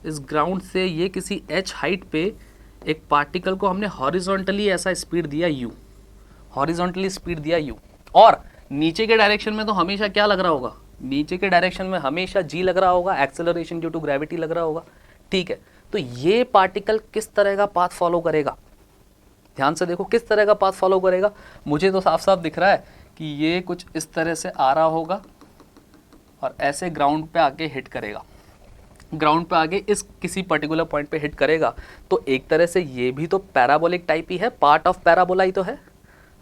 इस ग्राउंड से ये किसी h हाइट पे एक पार्टिकल को हमने हॉरिजॉन्टली ऐसा स्पीड दिया u, हॉरिजॉन्टली स्पीड दिया u, और नीचे के डायरेक्शन में तो हमेशा क्या लग रहा होगा, नीचे के डायरेक्शन में हमेशा g लग रहा होगा, एक्सेलरेशन ड्यू टू ग्रेविटी लग रहा होगा, ठीक है। तो ये पार्टिकल किस तरह का पाथ फॉलो करेगा, ध्यान से देखो किस तरह का पाथ फॉलो करेगा। मुझे तो साफ साफ दिख रहा है कि ये कुछ इस तरह से आ रहा होगा और ऐसे ग्राउंड पे आके हिट करेगा, ग्राउंड पे आगे इस किसी पर्टिकुलर पॉइंट पे हिट करेगा। तो एक तरह से ये भी तो पैराबोलिक टाइप ही है, पार्ट ऑफ पैराबोला ही तो है,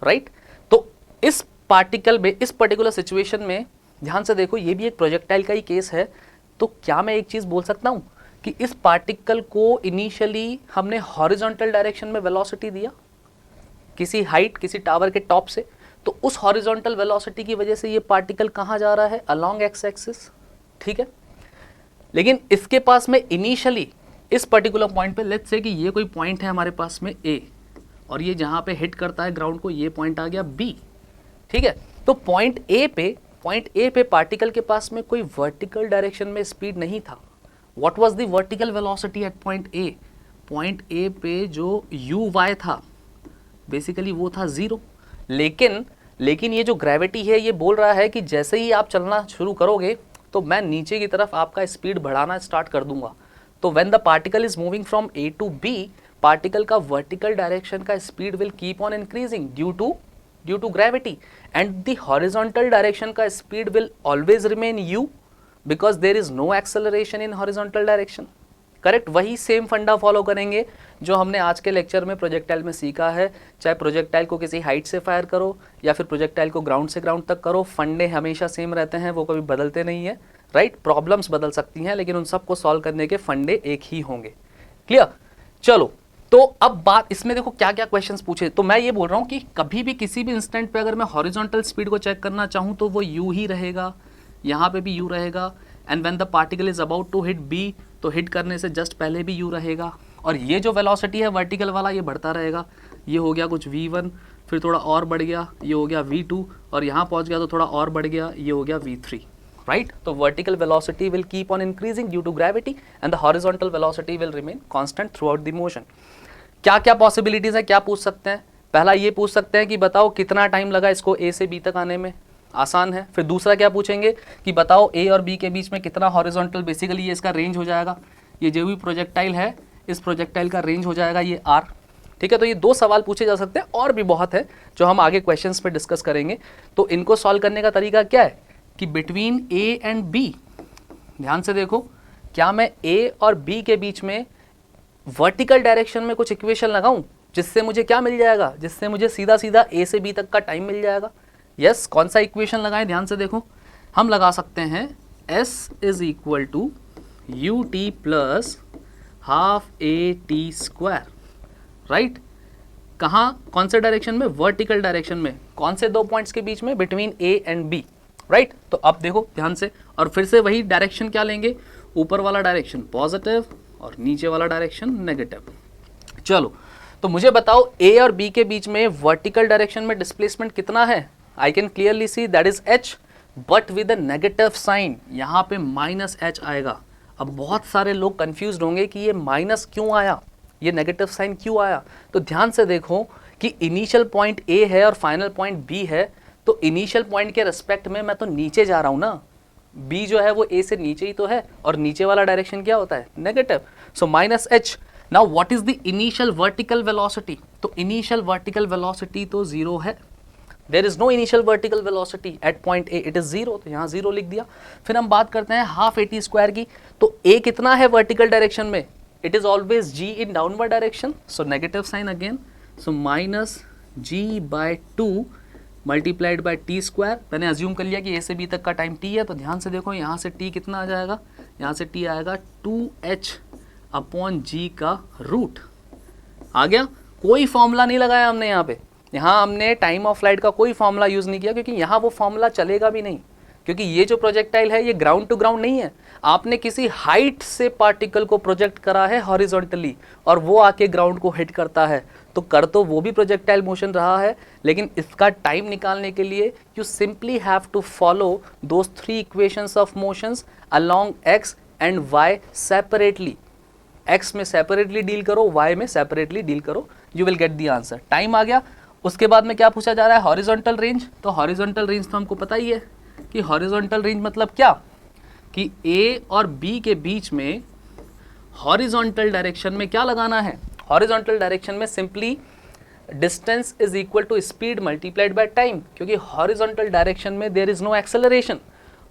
राइट? तो इस पार्टिकल में, इस पर्टिकुलर सिचुएशन में ध्यान से देखो, ये भी एक प्रोजेक्टाइल का ही केस है। तो क्या मैं एक चीज बोल सकता हूं कि इस पार्टिकल को इनिशियली हमने हॉरिजॉन्टल डायरेक्शन में वेलोसिटी दिया किसी हाइट, किसी टावर के टॉप से, तो उस हॉरिजॉन्टल वेलोसिटी की वजह से ये पार्टिकल कहां जा रहा है, अलोंग एक्स एक्सिस, ठीक है। लेकिन इसके पास में इनिशियली इस पर्टिकुलर पॉइंट पे, लेट्स से कि ये कोई पॉइंट है हमारे पास में A, और ये जहां पे हिट करता है ग्राउंड को, ये पॉइंट आ गया B, ठीक है। तो पॉइंट A पे पार्टिकल के पास में कोई वर्टिकल डायरेक्शन में स्पीड नहीं था। What was the vertical velocity at point A? Point A पे जो uy था बेसिकली वो था 0। लेकिन ये जो ग्रेविटी है ये बोल रहा है कि जैसे ही आप चलना शुरू करोगे तो मैं नीचे की तरफ आपका स्पीड बढ़ाना स्टार्ट कर दूंगा। तो when the particle is moving from A to B, particle का वर्टिकल डायरेक्शन का speed will keep on increasing due to gravity, and the horizontal direction का speed will always remain u, because there is no acceleration in horizontal direction. Correct, वही same फंडा follow करेंगे जो हमने आज के लेक्चर में प्रोजेक्टाइल में सीखा है। चाहे प्रोजेक्टाइल को किसी हाइट से फायर करो या फिर प्रोजेक्टाइल को ग्राउंड से ग्राउंड तक करो, फंडे हमेशा सेम रहते हैं, वो कभी बदलते नहीं है। राइट, प्रॉब्लम्स बदल सकती हैं लेकिन उन सबको सॉल्व करने के फंडे एक ही होंगे। क्लियर? चलो, तो अब बात इसमें देखो क्या क्या क्वेश्चंस पूछे। तो मैं ये बोल रहा हूँ कि कभी भी किसी भी इंस्टेंट पे अगर मैं हॉरिजॉन्टल स्पीड को चेक करना चाहूँ तो वो u ही रहेगा, यहाँ पे भी u रहेगा, and when the particle is about to hit b, तो हिट करने से जस्ट पहले भी u रहेगा, और ये जो वेलोसिटी है वर्टिकल वाला ये बढ़ता रहेगा। ये हो गया कुछ v1, फिर थोड़ा और बढ़ गया, ये हो गया v2, और यहाँ पहुँच गया तो थोड़ा और बढ़ गया, ये हो गया v3। राइट, तो vertical velocity will keep on increasing due to gravity and the horizontal velocity will remain constant throughout the motion. क्या क्या पॉसिबिलिटीज है, क्या पूछ सकते हैं? पहला ये पूछ सकते हैं कि बताओ कितना टाइम लगा इसको ए से बी तक आने में, आसान है। फिर दूसरा क्या पूछेंगे कि बताओ ए और बी के बीच में कितना हॉरिजॉन्टल, बेसिकली ये इसका रेंज हो जाएगा, ये जो भी प्रोजेक्टाइल है इस प्रोजेक्टाइल का रेंज हो जाएगा ये r। ठीक है, तो ये दो सवाल पूछे जा सकते हैं, और भी बहुत है जो हम आगे क्वेश्चंस पे डिस्कस करेंगे। तो इनको सॉल्व करने का तरीका क्या है कि बिटवीन ए एंड बी, ध्यान से देखो, क्या मैं ए और बी के बीच में वर्टिकल डायरेक्शन में कुछ इक्वेशन लगाऊं जिससे मुझे क्या मिल जाएगा, जिससे मुझे सीधा सीधा ए से बी तक का टाइम मिल जाएगा। यस, कौन सा इक्वेशन लगाएं? ध्यान से देखो, हम लगा सकते हैं s is equal to u t plus half A T square. Right, कहाँ, कौन से डायरेक्शन में? वर्टिकल डायरेक्शन में। कौन से दो पॉइंट्स के बीच में? Between A and b. Right, तो अब देखो ध्यान से, और फिर से वही डायरेक्शन क्या लेंगे, ऊपर वाला डायरेक्शन पॉजिटिव और नीचे वाला डायरेक्शन नेगेटिव। चलो, तो मुझे बताओ ए और बी के बीच में वर्टिकल डायरेक्शन में डिस्प्लेसमेंट कितना है? I can clearly see that is h, but with a negative sign, यहाँ पे -h आएगा। अब बहुत सारे लोग कंफ्यूज्ड होंगे कि ये माइनस क्यों आया, ये नेगेटिव साइन क्यों आया। तो ध्यान से देखो कि इनिशियल पॉइंट ए है और फाइनल पॉइंट बी है, तो इनिशियल पॉइंट के रेस्पेक्ट में मैं तो नीचे जा रहा हूँ ना, बी जो है वो ए से नीचे ही तो है, और नीचे वाला डायरेक्शन क्या होता है? Negative. So -h। Now what is the initial vertical velocity? तो इनिशियल वर्टिकल वेलोसिटी तो 0 है, there is no initial vertical velocity at point a, it is 0, तो यहाँ 0 लिख दिया। फिर हम बात करते हैं हाफ ए टी स्क्वायर की, तो ए कितना है वर्टिकल डायरेक्शन में? It is always g in downward direction, so negative sign again, so -g/2 multiplied by t square. मैंने अज्यूम कर लिया कि ए से बी तक का टाइम t है, तो ध्यान से देखो यहाँ से t कितना आ जाएगा, यहाँ से t आएगा 2h/g का रूट। आ गया, कोई फॉर्मूला नहीं लगाया हमने यहाँ पे, यहाँ हमने टाइम ऑफ फ्लाइट का कोई फॉर्मूला यूज़ नहीं किया, क्योंकि यहाँ वो फॉर्मूला चलेगा भी नहीं, क्योंकि ये जो प्रोजेक्टाइल है ये ग्राउंड टू ग्राउंड नहीं है। आपने किसी हाइट से पार्टिकल को प्रोजेक्ट करा है हॉरिजॉन्टली, और वो आके ग्राउंड को हिट करता है, तो कर तो वो भी प्रोजेक्टाइल मोशन रहा है, लेकिन इसका टाइम निकालने के लिए you simply have to follow those 3 equations of motions along x and y separately. x में सेपरेटली डील करो, y में सेपरेटली डील करो, you will get the answer. Time आ गया। उसके बाद में क्या पूछा जा रहा है? Horizontal range. तो हॉरिजॉन्टल रेंज तो हमको पता ही है कि हॉरिजॉन्टल रेंज मतलब क्या, कि a और b के बीच में हॉरिजॉन्टल डायरेक्शन में क्या लगाना है? हॉरिजॉन्टल डायरेक्शन में simply distance is equal to speed multiplied by time, क्योंकि हॉरिजॉन्टल डायरेक्शन में there is no acceleration,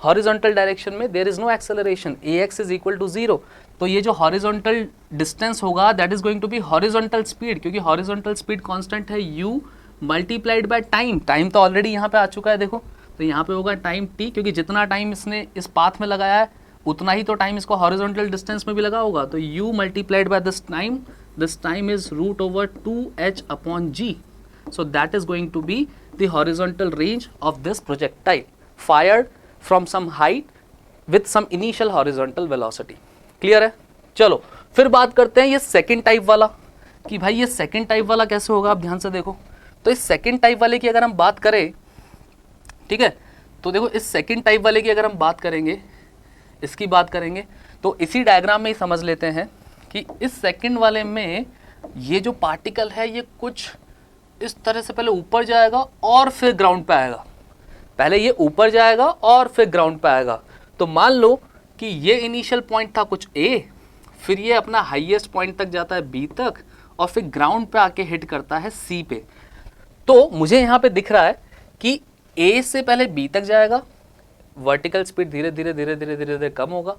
horizontal direction में there is no acceleration, ax is equal to 0। तो ये जो हॉरिजॉन्टल डिस्टेंस होगा that is going to be horizontal speed, क्योंकि horizontal speed constant है u multiplied by time. Time तो already यहाँ पे आ चुका है, देखो, तो यहाँ पे होगा टाइम t, क्योंकि जितना टाइम इसने इस पाथ में लगाया है उतना ही तो टाइम इसको हॉरिजॉन्टल डिस्टेंस में भी लगा होगा, तो u multiplied by this time is √2h/g, so that is going to be the horizontal range of this projectile fired from some height with some initial horizontal velocity. Clear है? चलो फिर बात करते हैं ये सेकंड टाइप वाला, कि भाई ये सेकंड टाइप वाला कैसे होगा। आप ध्यान से देखो, तो इस सेकंड टाइप वाले की अगर हम बात करें, ठीक है, तो देखो इस सेकंड टाइप वाले की अगर हम बात करेंगे, इसकी बात करेंगे, तो इसी डायग्राम में ही समझ लेते हैं कि इस सेकंड वाले में ये जो पार्टिकल है ये कुछ इस तरह से पहले ऊपर जाएगा और फिर ग्राउंड पे आएगा, पहले ये ऊपर जाएगा और फिर ग्राउंड पे आएगा। तो मान लो कि ये इनिशियल पॉइंट था कुछ A, फिर ये अपना हाईएस्ट पॉइंट तक जाता है B तक, और फिर ग्राउंड पे आके हिट करता है C पे। तो मुझे यहाँ पे दिख रहा है कि A से पहले B तक जाएगा, वर्टिकल स्पीड धीरे धीरे धीरे धीरे धीरे धीरे कम होगा,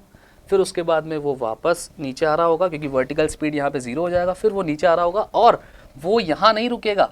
फिर उसके बाद में वो वापस नीचे आ रहा होगा क्योंकि वर्टिकल स्पीड यहाँ पे 0 हो जाएगा, फिर वो नीचे आ रहा होगा और वो यहाँ नहीं रुकेगा,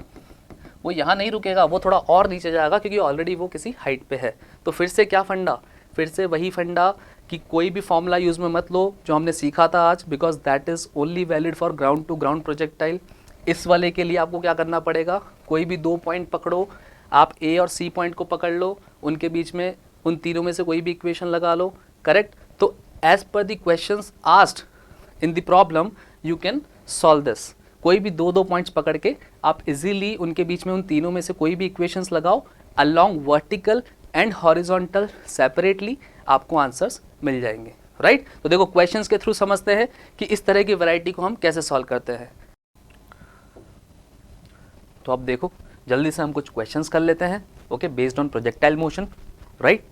वो यहाँ नहीं रुकेगा, वो थोड़ा और नीचे जाएगा क्योंकि ऑलरेडी वो किसी हाइट पे है। तो फिर से क्या फंडा, फिर से वही फंडा कि कोई भी फॉर्मूला यूज़ में मत लो जो हमने सीखा था आज, because that is only valid for ground to ground projectile. इस वाले के लिए आपको क्या करना पड़ेगा, कोई भी 2 पॉइंट पकड़ो, आप ए और सी पॉइंट को पकड़ लो, उनके बीच में उन तीनों में से कोई भी इक्वेशन लगा लो, करेक्ट। तो as per the questions asked in the problem you can solve this. कोई भी 2 पॉइंट्स पकड़ के आप इजीली उनके बीच में उन तीनों में से कोई भी इक्वेशंस लगाओ along vertical and horizontal separately, आपको आंसर्स मिल जाएंगे, राइट। तो देखो क्वेश्चंस के थ्रू समझते हैं कि इस तरह की वैरायटी को हम कैसे सॉल्व करते हैं। तो अब देखो जल्दी से हम कुछ क्वेश्चंस कर लेते हैं, okay, based on projectile motion, right.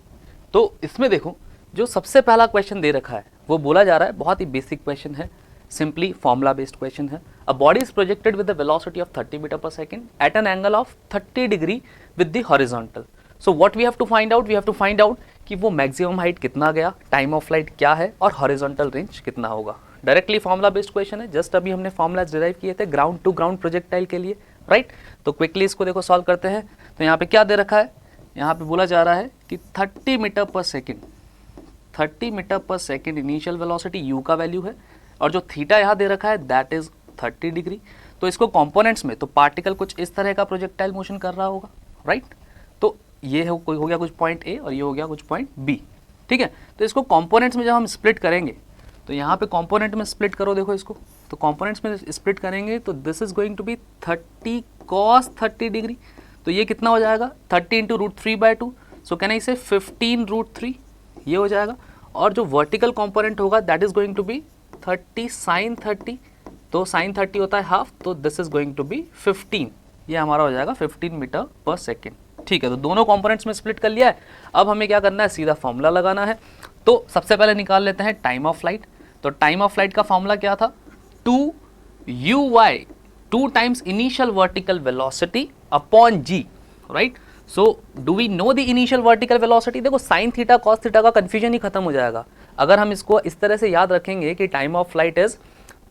तो इसमें देखो जो सबसे पहला क्वेश्चन दे रखा है वो बोला जा रहा है, बहुत ही बेसिक क्वेश्चन है, सिंपली फॉर्मुला बेस्ड क्वेश्चन है। A body is projected with the velocity of 30 meter per second at an angle of 30 degree with the horizontal. So what we have to find out, we have to find out कि वो maximum height कितना गया, time of flight क्या है और horizontal range कितना होगा। Directly formula based question है, जस्ट अभी हमने फॉर्मुलाज डिराइव किए थे ग्राउंड टू ग्राउंड प्रोजेक्टाइल के लिए, राइट। तो क्विकली इसको देखो सॉल्व करते हैं। तो यहाँ पे क्या दे रखा है, यहाँ पे बोला जा रहा है कि 30 meter per second, 30 meter per second initial velocity u का वैल्यू है और जो थीटा यहाँ दे रखा है दैट इज 30 डिग्री। तो इसको कंपोनेंट्स में, तो पार्टिकल कुछ इस तरह का प्रोजेक्टाइल मोशन कर रहा होगा, राइट। तो ये हो गया कुछ पॉइंट ए और ये हो गया कुछ पॉइंट बी, ठीक है। तो इसको कंपोनेंट्स में जब हम स्प्लिट करेंगे, तो यहाँ पे कंपोनेंट में स्प्लिट करो, देखो इसको, तो कंपोनेंट्स में स्प्लिट करेंगे तो this is going to be 30 cos 30 degree. तो ये कितना हो जाएगा, 30 इंटू √3/2, सो कैन आई से 15 √3, ये हो जाएगा। और जो वर्टिकल कंपोनेंट होगा that is going to be 30 sin 30, तो sin 30 होता है हाफ, तो this is going to be 15, ये हमारा हो जाएगा 15 मीटर पर सेकेंड, ठीक है। तो दोनों कंपोनेंट्स में स्प्लिट कर लिया है। अब हमें क्या करना है, सीधा फॉर्मूला लगाना है। तो सबसे पहले निकाल लेते हैं टाइम ऑफ फ्लाइट। तो टाइम ऑफ फ्लाइट का फॉर्मूला क्या था, 2u(y), 2 times initial vertical velocity upon g, right. So do we know the initial vertical velocity. देखो साइन थीटा कॉस थीटा का कंफ्यूजन ही खत्म हो जाएगा अगर हम इसको इस तरह से याद रखेंगे कि time of flight is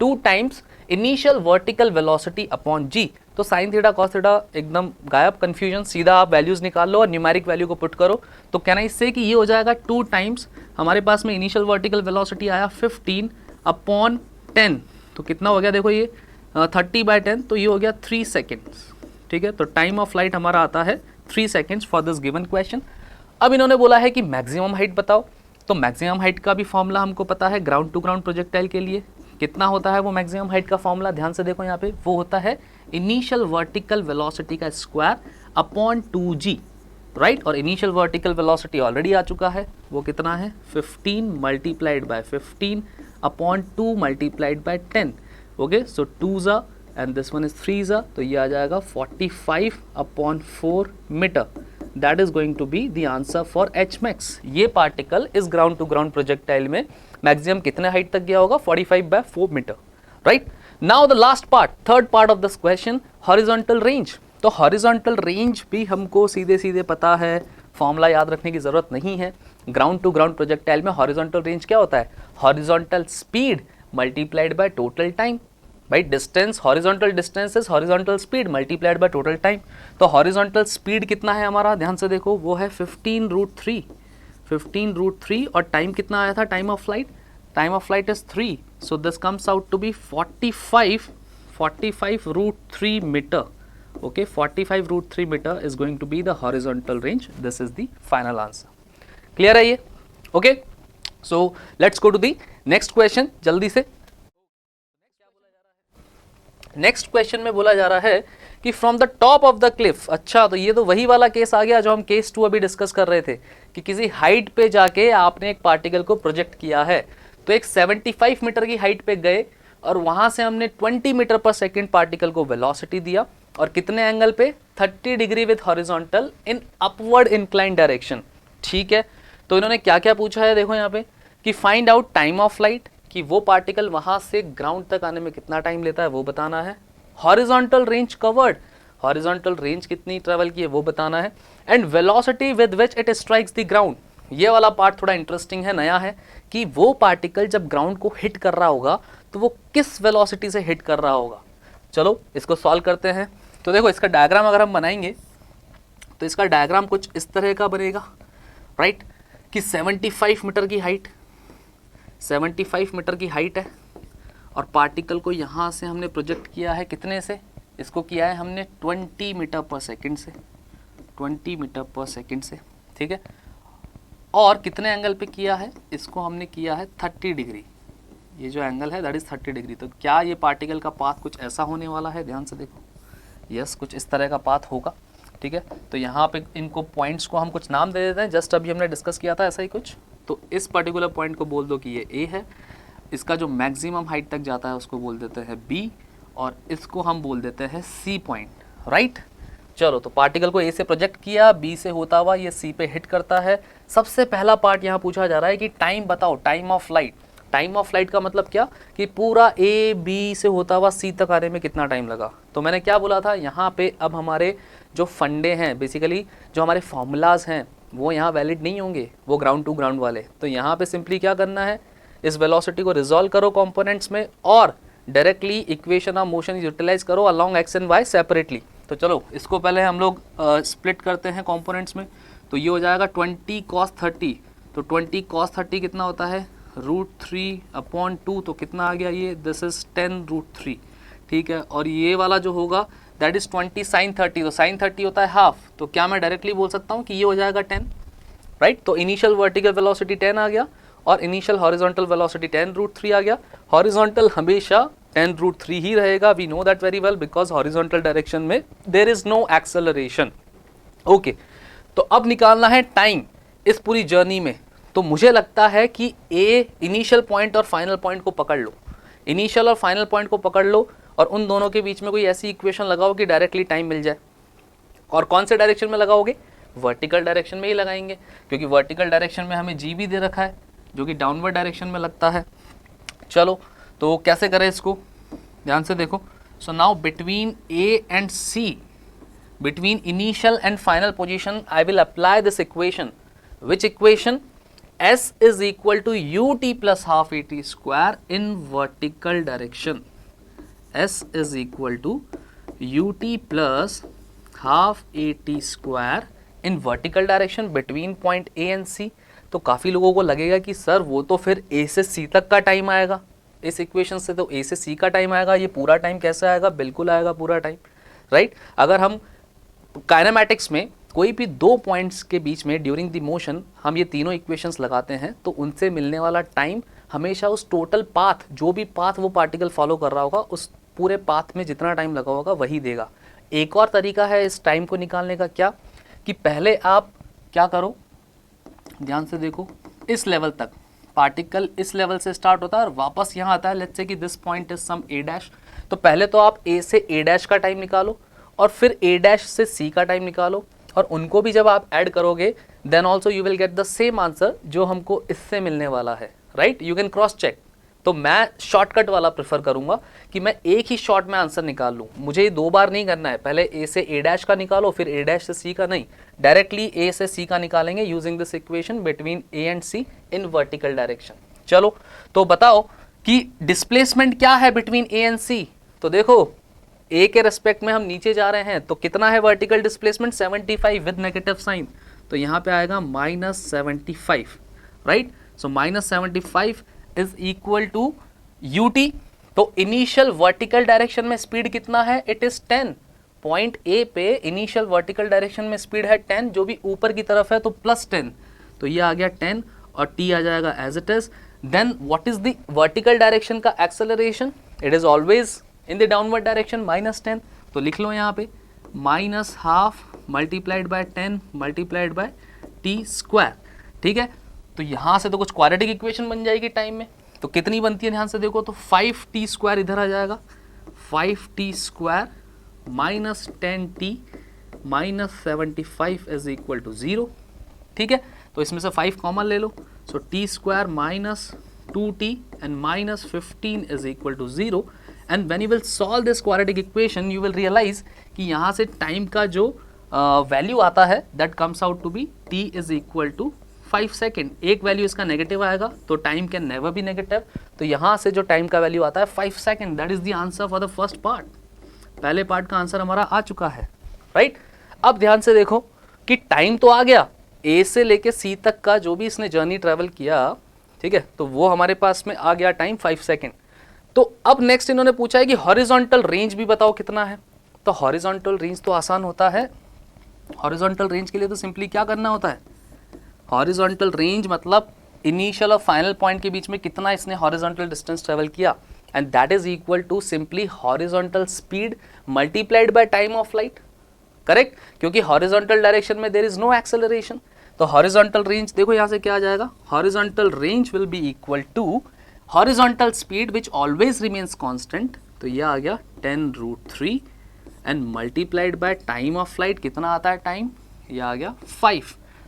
2 times initial vertical velocity upon g। तो साइन थीटा कॉस थीटा एकदम गायब, कंफ्यूजन, सीधा आप वैल्यूज निकाल लो और न्यूमेरिक वैल्यू को पुट करो। तो कहना इससे कि ये हो जाएगा 2 टाइम्स, हमारे पास में इनिशियल वर्टिकल वेलोसिटी आया 15 अपॉन 10, तो कितना हो गया, देखो ये 30/10, तो ये हो गया 3 सेकेंड्स, ठीक है। तो टाइम ऑफ फ्लाइट हमारा आता है 3 seconds for this given question. अब इन्होंने बोला है कि मैक्सिमम हाइट बताओ, तो मैक्सिमम हाइट का भी फॉर्मूला हमको पता है ग्राउंड टू ग्राउंड प्रोजेक्टाइल के लिए। कितना होता है वो मैक्सिमम हाइट का फॉर्मूला, ध्यान से देखो यहाँ पे, वो होता है इनिशियल वर्टिकल वेलोसिटी का स्क्वायर अपॉन 2g, राइट। और इनिशियल वर्टिकल वेलोसिटी ऑलरेडी आ चुका है, वो कितना है 15 multiplied by 15 upon 2 multiplied by 10, okay. So 2s and this one is 3s, तो ये आ जाएगा 45 upon 4 metre. That is going to be the answer for Hmax। ये पार्टिकल इस ग्राउंड टू ग्राउंड प्रोजेक्टाइल में मैक्सिमम कितने हाइट तक गया होगा, 45/4 metre, right. Now the last part, third part of this question, horizontal range. तो horizontal range भी हमको सीधे सीधे पता है, फॉर्मूला याद रखने की जरूरत नहीं है। ग्राउंड टू ग्राउंड प्रोजेक्टाइल में हॉरिजॉन्टल रेंज क्या होता है, horizontal speed multiplied by total time, भाई distance, horizontal distance is horizontal speed multiplied by total time. तो हॉरिजॉन्टल स्पीड कितना है हमारा, ध्यान से देखो, वो है 15 √3 और टाइम कितना आया था, time of flight, time of flight is 3, so this comes out to be 45 √3 metre, okay, 45 √3 metre is going to be the horizontal range. This is the final answer. Clear है ये, okay? So let's go to the next question जल्दी से। Next question में बोला जा रहा है कि from the top of the Cliff, अच्छा तो ये तो वही वाला केस आ गया जो हम केस 2 अभी डिस्कस कर रहे थे कि किसी हाइट पे जाके आपने एक पार्टिकल को प्रोजेक्ट किया है। तो एक 75 मीटर की हाइट पे गए और वहां से हमने 20 मीटर पर सेकेंड पार्टिकल को वेलोसिटी दिया और कितने एंगल पे, 30 degree with horizontal in upward incline direction, ठीक है। तो इन्होंने क्या क्या पूछा है, देखो यहाँ पे कि find out time of flight, कि वो पार्टिकल वहां से ग्राउंड तक आने में कितना टाइम लेता है वो बताना है। Horizontal range covered, horizontal range कितनी ट्रेवल की है वो बताना है। And velocity with which it strikes the ground, ये वाला पार्ट थोड़ा इंटरेस्टिंग है, नया है, कि वो पार्टिकल जब ग्राउंड को हिट कर रहा होगा तो वो किस वेलोसिटी से हिट कर रहा होगा। चलो इसको सॉल्व करते हैं। तो देखो इसका डायग्राम अगर हम बनाएंगे तो इसका डायग्राम कुछ इस तरह का बनेगा, राइट, कि 75 मीटर की हाइट, 75 मीटर की हाइट है, और पार्टिकल को यहाँ से हमने प्रोजेक्ट किया है कितने से, इसको किया है हमने 20 मीटर पर सेकंड से, 20 मीटर पर सेकंड से, ठीक है। और कितने एंगल पे किया है, इसको हमने किया है 30 डिग्री, ये जो एंगल है दैट इज़ 30 डिग्री। तो क्या ये पार्टिकल का पाथ कुछ ऐसा होने वाला है, ध्यान से देखो, यस कुछ इस तरह का पाथ होगा, ठीक है। तो यहाँ पे इनको पॉइंट्स को हम कुछ नाम दे देते हैं, जस्ट अभी हमने डिस्कस किया था ऐसा ही कुछ। तो इस पर्टिकुलर पॉइंट को बोल दो कि ये ए है, इसका जो मैक्सिमम हाइट तक जाता है उसको बोल देते हैं बी, और इसको हम बोल देते हैं सी पॉइंट, राइट। चलो तो पार्टिकल को ए से प्रोजेक्ट किया, बी से होता हुआ ये सी पे हिट करता है। सबसे पहला पार्ट यहाँ पूछा जा रहा है कि टाइम बताओ, time of light. Time of light का मतलब क्या, कि पूरा ए बी से होता हुआ सी तक आने में कितना टाइम लगा। तो मैंने क्या बोला था, यहाँ पे अब हमारे जो फंडे हैं, बेसिकली जो हमारे फॉर्मूलाज हैं वो यहाँ वैलिड नहीं होंगे, वो ग्राउंड टू ग्राउंड वाले। तो यहाँ पे सिंपली क्या करना है, इस वेलोसिटी को रिजॉल्व करो कंपोनेंट्स में और directly equation of motion utilize करो along x and y separately. तो चलो इसको पहले हम लोग स्प्लिट करते हैं कंपोनेंट्स में। तो ये हो जाएगा 20 cos 30, तो 20 cos 30 कितना होता है, √3/2, तो कितना आ गया ये, दिस इज 10√3, ठीक है। और ये वाला जो होगा दैट इज 20 sin 30, तो sin 30 होता है हाफ, तो क्या मैं डायरेक्टली बोल सकता हूँ कि ये हो जाएगा 10, राइट। तो इनिशियल वर्टिकल वेलोसिटी 10 आ गया और इनिशियल हॉरिजॉन्टल वेलोसिटी 10√3 आ गया। हॉरिजॉन्टल हमेशा 10√3 ही रहेगा, we know that very well, because horizontal direction में there is no acceleration. Okay, तो अब निकालना है टाइम इस पूरी जर्नी में। तो मुझे लगता है कि ए इनिशियल पॉइंट और फाइनल पॉइंट को पकड़ लो, इनिशियल और फाइनल पॉइंट को पकड़ लो और उन दोनों के बीच में कोई ऐसी इक्वेशन लगाओ कि डायरेक्टली टाइम मिल जाए। और कौन से डायरेक्शन में लगाओगे, वर्टिकल डायरेक्शन में ही लगाएंगे, क्योंकि वर्टिकल डायरेक्शन में हमें जी भी दे रखा है जो कि डाउनवर्ड डायरेक्शन में लगता है। चलो तो कैसे करें इसको, ध्यान से देखो। So now between A and C, between initial and final position, I will apply this equation. Which equation? S is equal to ut plus half at square in vertical direction. S is equal to ut plus half at square in vertical direction between point A and C. तो काफ़ी लोगों को लगेगा कि sir वो तो फिर A से C तक का टाइम आएगा, इस इक्वेशन से तो A से C का टाइम आएगा, ये पूरा टाइम कैसे आएगा, बिल्कुल आएगा पूरा टाइम, राइट। अगर हम काइनेमैटिक्स में कोई भी दो पॉइंट्स के बीच में ड्यूरिंग द मोशन हम ये तीनों इक्वेशंस लगाते हैं तो उनसे मिलने वाला टाइम हमेशा उस टोटल पाथ, जो भी पाथ वो पार्टिकल फॉलो कर रहा होगा, उस पूरे पाथ में जितना टाइम लगा होगा वही देगा। एक और तरीका है इस टाइम को निकालने का, क्या कि पहले आप क्या करो, ध्यान से देखो, इस लेवल तक पार्टिकल इस लेवल से स्टार्ट होता है और वापस यहाँ आता है, लेट्स से कि this point is some A dash. तो पहले तो आप ए से ए डैश का टाइम निकालो और फिर ए डैश से सी का टाइम निकालो, और उनको भी जब आप ऐड करोगे then also you will get the same answer जो हमको इससे मिलने वाला है, right. You can cross check. तो मैं शॉर्टकट वाला प्रेफर करूंगा कि मैं एक ही शॉट में आंसर निकाल लूँ, मुझे ये दो बार नहीं करना है, पहले ए से ए डैश का निकालो फिर ए डैश से सी का, नहीं, डायरेक्टली ए से सी का निकालेंगे using this equation between A and C in vertical direction. चलो तो बताओ कि डिस्प्लेसमेंट क्या है बिटवीन ए एंड सी। तो देखो ए के रेस्पेक्ट में हम नीचे जा रहे हैं तो कितना है vertical displacement, 75 with negative sign, तो यहाँ पे आएगा -75, right. So -75 is equal to ut। तो इनिशियल वर्टिकल डायरेक्शन में स्पीड कितना है, इट इज 10। पॉइंट ए पे इनिशियल वर्टिकल डायरेक्शन में स्पीड है 10, जो भी ऊपर की तरफ है तो +10, तो ये आ गया 10 और t आ जाएगा as it is. Then what is the vertical direction का acceleration, it is always in the downward direction -10, तो लिख लो यहाँ पे -12 multiplied by 10 multiplied by t², ठीक है। तो यहाँ से तो कुछ क्वाड्रेटिक इक्वेशन बन जाएगी टाइम में, तो कितनी बनती है ध्यान से देखो, तो 5t² इधर आ जाएगा, 5t² -10t -75 is equal to 0, ठीक है। तो इसमें से 5 कॉमन ले लो, so t² -2t and -15 is equal to 0। And when you will solve this quadratic equation you will realise कि यहाँ से टाइम का जो वैल्यू आता है that comes out to be t is equal to 5 second, एक वैल्यू इसका negative आएगा तो time can never be negative, तो यहाँ से जो टाइम का वैल्यू आता है 5 second, that is the answer for the first part. पहले पार्ट का आंसर हमारा आ चुका है, राइट। अब ध्यान से देखो कि टाइम तो आ गया, ए से लेके सी तक का जो भी इसने जर्नी ट्रेवल किया, ठीक है, तो वो हमारे पास में आ गया टाइम 5 सेकेंड। तो अब नेक्स्ट इन्होंने पूछा है कि हॉरिजॉन्टल रेंज भी बताओ कितना है। तो हॉरिजॉन्टल रेंज तो आसान होता है, हॉरिजॉन्टल रेंज के लिए तो सिंपली क्या करना होता है, हॉरिजॉन्टल रेंज मतलब इनिशियल और फाइनल पॉइंट के बीच में कितना इसने हॉरिजॉन्टल डिस्टेंस ट्रेवल किया, and that is equal to simply horizontal speed multiplied by time of flight, correct, क्योंकि हॉरिजॉन्टल डायरेक्शन में देयर इज नो एक्सेलरेशन। तो हॉरिजॉन्टल रेंज देखो यहाँ से क्या आ जाएगा, horizontal range will be equal to horizontal speed which always remains constant, तो ये आ गया 10√3 and multiplied by time of flight, कितना आता है टाइम, ये आ गया 5।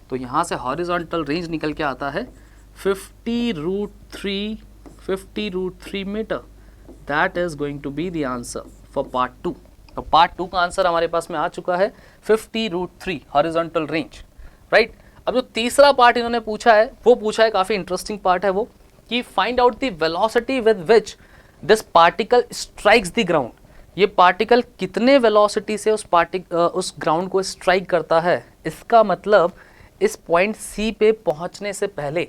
तो यहाँ से हॉरिजॉन्टल रेंज निकल के आता है 50√3 metre, that is going to be the answer for part 2। तो पार्ट 2 का आंसर हमारे पास में आ चुका है 50√3 हॉरिजॉन्टल रेंज, राइट। अब जो तीसरा पार्ट इन्होंने पूछा है, वो पूछा है, काफी इंटरेस्टिंग पार्ट है वो, कि find out the velocity with which this particle strikes the ground. ये पार्टिकल कितने वेलोसिटी से उस ग्राउंड को स्ट्राइक करता है। इसका मतलब इस पॉइंट सी पे पहुंचने से पहले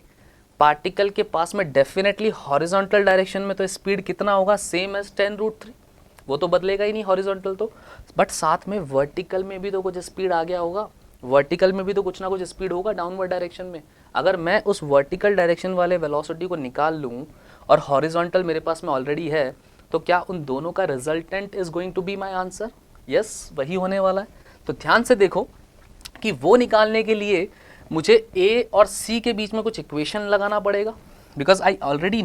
पार्टिकल के पास में डेफिनेटली हॉरिजॉन्टल डायरेक्शन में तो स्पीड कितना होगा, सेम एज 10√3, वो तो बदलेगा ही नहीं हॉरिजॉन्टल तो, बट साथ में वर्टिकल में भी तो कुछ स्पीड आ गया होगा, वर्टिकल में भी तो कुछ ना कुछ स्पीड होगा डाउनवर्ड डायरेक्शन में। अगर मैं उस वर्टिकल डायरेक्शन वाले वेलोसिटी को निकाल लूँ और हॉरिजॉन्टल मेरे पास में ऑलरेडी है, तो क्या उन दोनों का resultant is going to be my answer, yes वही होने वाला है। तो ध्यान से देखो कि वो निकालने के लिए मुझे ए और सी के बीच में कुछ इक्वेशन लगाना पड़ेगा, बिकॉज आई ऑलरेडी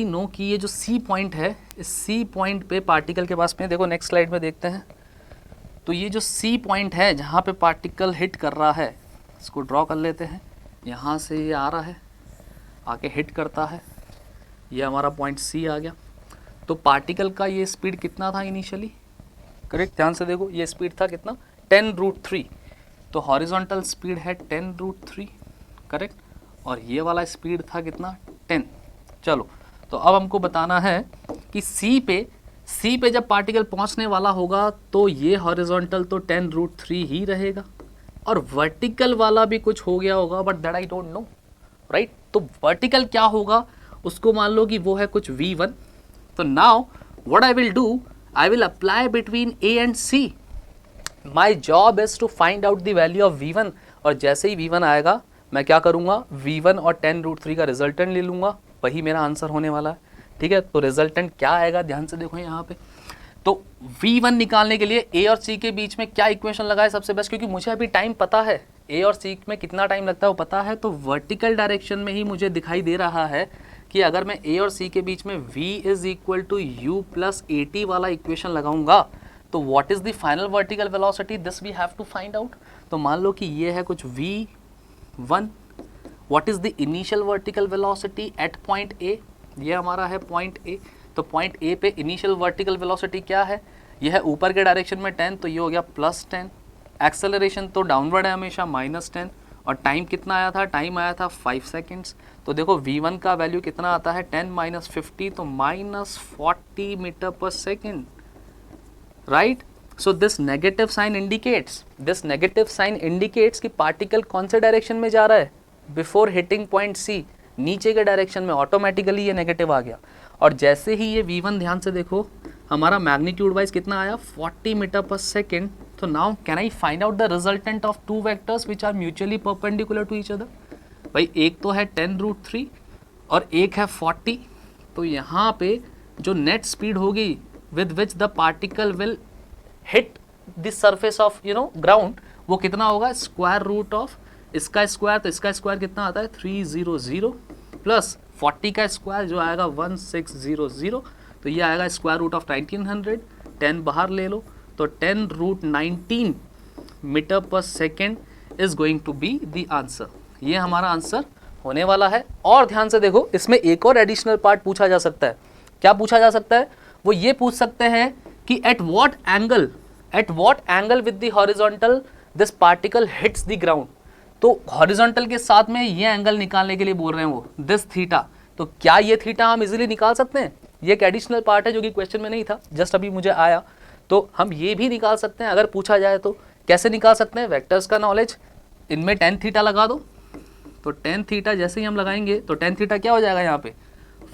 नो कि ये जो सी पॉइंट है, इस सी पॉइंट पे पार्टिकल के पास में, देखो नेक्स्ट स्लाइड में देखते हैं, तो ये जो सी पॉइंट है जहाँ पे पार्टिकल हिट कर रहा है, इसको ड्रॉ कर लेते हैं, यहाँ से ये आ रहा है, आके हिट करता है, ये हमारा पॉइंट सी आ गया। तो पार्टिकल का ये स्पीड कितना था इनिशियली, करेक्ट, ध्यान से देखो, ये स्पीड था कितना 10√3, तो हॉरिजॉन्टल स्पीड है 10√3, करेक्ट, और ये वाला स्पीड था कितना 10। चलो, तो अब हमको बताना है कि सी पे जब पार्टिकल पहुंचने वाला होगा तो ये हॉरिजॉन्टल तो 10√3 ही रहेगा, और वर्टिकल वाला भी कुछ हो गया होगा, but that I don't know, right. तो वर्टिकल क्या होगा, उसको मान लो कि वो है कुछ v1। तो now what I will do, I will apply between a and c, my job is to find out the value of v1, और जैसे ही v1 आएगा मैं क्या करूँगा, v1 और 10√3 का रिजल्टेंट ले लूँगा, वही मेरा आंसर होने वाला है, ठीक है। तो रिजल्टेंट क्या आएगा, ध्यान से देखो यहाँ पे, तो v1 निकालने के लिए a और c के बीच में क्या इक्वेशन लगाए सबसे बेस्ट, क्योंकि मुझे अभी टाइम पता है a और c में कितना टाइम लगता है वो पता है, तो वर्टिकल डायरेक्शन में ही मुझे दिखाई दे रहा है कि अगर मैं a और c के बीच में v is equal to u plus at वाला इक्वेशन लगाऊंगा, तो what is the final vertical velocity, this we have to find out. तो मान लो कि ये है कुछ v1, what is the initial vertical velocity at point a, ये हमारा है पॉइंट a, तो पॉइंट a पे इनिशियल वर्टिकल वेलोसिटी क्या है, ये है ऊपर के डायरेक्शन में 10, तो ये हो गया +10, एक्सेलरेशन तो डाउनवर्ड है हमेशा -10, और टाइम कितना आया था, टाइम आया था 5 सेकेंड्स। तो देखो v1 का वैल्यू कितना आता है 10 - 50, तो -40 metre per second, right. So this negative sign indicates कि पार्टिकल कौन से डायरेक्शन में जा रहा है, बिफोर हिटिंग पॉइंट सी, नीचे के डायरेक्शन में, ऑटोमेटिकली ये नेगेटिव आ गया। और जैसे ही ये v1 ध्यान से देखो हमारा मैग्नीट्यूड वाइज कितना आया 40 मीटर पर सेकेंड। तो now can I find out the resultant of two vectors which are mutually perpendicular to each other. भाई एक तो है 10√3 और एक है 40, तो यहाँ पे जो नेट स्पीड होगी with which the particle will hit the surface of ground, वो कितना होगा, स्क्वायर रूट ऑफ इसका स्क्वायर, तो इसका स्क्वायर कितना आता है 300 प्लस 40 का स्क्वायर जो आएगा 1600, तो ये आएगा स्क्वायर रूट ऑफ 1900, 10 बाहर ले लो, तो 10√19 metre per second is going to be the answer. ये हमारा आंसर होने वाला है। और ध्यान से देखो, इसमें एक और एडिशनल पार्ट पूछा जा सकता है। क्या पूछा जा सकता है, वो ये पूछ सकते हैं कि at what angle with the horizontal this particle hits the ground. तो हॉरिजॉन्टल के साथ में ये एंगल निकालने के लिए बोल रहे हैं वो, दिस थीटा। तो क्या ये थीटा हम इजीली निकाल सकते हैं? ये एक एडिशनल पार्ट है जो कि क्वेश्चन में नहीं था, जस्ट अभी मुझे आया। तो हम ये भी निकाल सकते हैं अगर पूछा जाए तो। कैसे निकाल सकते हैं? वेक्टर्स का नॉलेज, इनमें टेन थीटा लगा दो। तो टेन थीटा जैसे ही हम लगाएंगे तो टेन थीटा क्या हो जाएगा यहाँ पे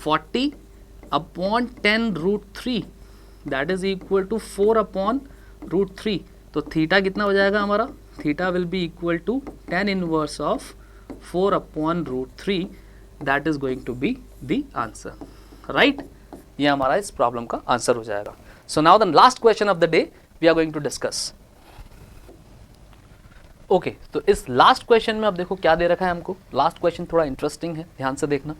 40/10√3 दैट इज इक्वल टू 4/√3। तो थीटा कितना हो जाएगा हमारा? Theta will be equal to tan inverse of 4/√3 that is going to be the answer, right? ये हमारा इस प्रॉब्लम का आंसर हो जाएगा। So now the last question of the day we are going to discuss. Okay, तो इस last question में अब देखो क्या दे रखा है हमको। लास्ट क्वेश्चन थोड़ा इंटरेस्टिंग है, ध्यान से देखना।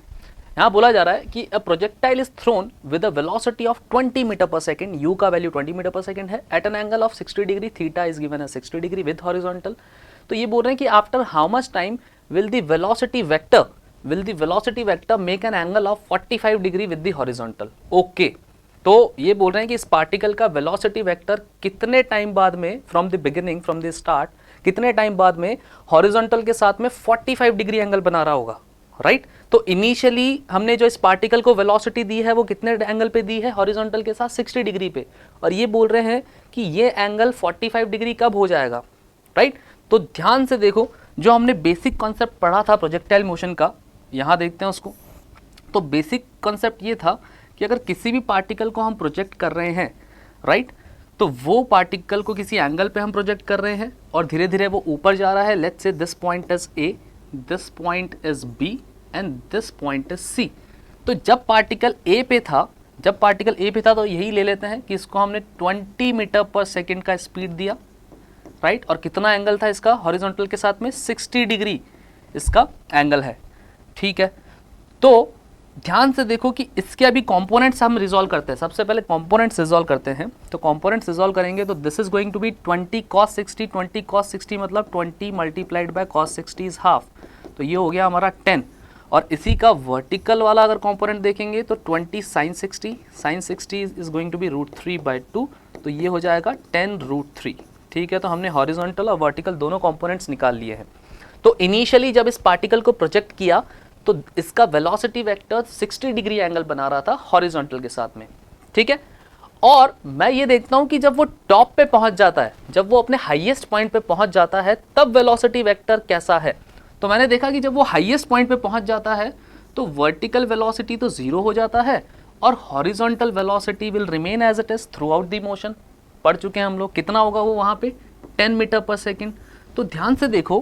यहाँ बोला जा रहा है कि a projectile is thrown with a velocity of 20 metre per second, u का वैल्यू 20 मीटर पर सेकेंड है, at an angle of 60 degree, theta is given as 60 degree with horizontal. तो ये बोल रहे हैं कि after how much time will the velocity vector make an angle of 45 degree with the horizontal. Okay, तो ये बोल रहे हैं कि इस पार्टिकल का वेलोसिटी वेक्टर कितने टाइम बाद में, from the beginning, from the start, कितने टाइम बाद में हॉरिजॉन्टल के साथ में 45 डिग्री एंगल बना रहा होगा, राइट? तो इनिशियली हमने जो इस पार्टिकल को वेलोसिटी दी है वो कितने एंगल पे दी है? हॉरिजॉन्टल के साथ 60 डिग्री पे। और ये बोल रहे हैं कि ये एंगल 45 डिग्री कब हो जाएगा, राइट? तो ध्यान से देखो, जो हमने बेसिक कॉन्सेप्ट पढ़ा था प्रोजेक्टाइल मोशन का, यहाँ देखते हैं उसको। तो बेसिक कॉन्सेप्ट ये था कि अगर किसी भी पार्टिकल को हम प्रोजेक्ट कर रहे हैं, राइट, तो वो पार्टिकल को किसी एंगल पे हम प्रोजेक्ट कर रहे हैं और धीरे धीरे वो ऊपर जा रहा है। Let's say this point is A, this point is B and this point is C. तो जब पार्टिकल ए पे था तो यही ले लेते हैं कि इसको हमने 20 मीटर पर सेकेंड का स्पीड दिया, राइट? और कितना एंगल था इसका हॉरिजॉन्टल के साथ में? 60 डिग्री इसका एंगल है, ठीक है? तो ध्यान से देखो कि इसके अभी कंपोनेंट्स हम रिजॉल्व करते हैं। सबसे पहले कंपोनेंट्स रिजॉल्व करते हैं। तो कंपोनेंट्स रिजॉल्व करेंगे तो this is going to be 20 cos 60, 20 cos 60 मतलब 20 multiplied by cos 60 is half. तो ये हो गया हमारा 10। और इसी का वर्टिकल वाला अगर कंपोनेंट देखेंगे तो 20 sin 60, sin 60 is going to be √3/2। तो ये हो जाएगा 10√3, ठीक है? तो हमने हॉरिजॉन्टल और वर्टिकल दोनों कंपोनेंट्स निकाल लिए हैं। तो इनिशियली जब इस पार्टिकल को प्रोजेक्ट किया तो इसका वेलोसिटी वेक्टर 60 डिग्री एंगल बना रहा था हॉरिजॉन्टल के साथ में, ठीक है? और मैं ये देखता हूं कि जब वो टॉप पे पहुंच जाता है, जब वो अपने हाईएस्ट पॉइंट पे पहुंच जाता है, तब वेलोसिटी वेक्टर कैसा है। तो मैंने देखा कि जब वो हाईएस्ट पॉइंट पे पहुंच जाता है तो वर्टिकल वेलोसिटी तो 0 हो जाता है और horizontal velocity will remain as it is throughout the motion. पढ़ चुके हैं हम लोग, कितना होगा वो वहां पे? 10 मीटर पर सेकेंड। तो ध्यान से देखो,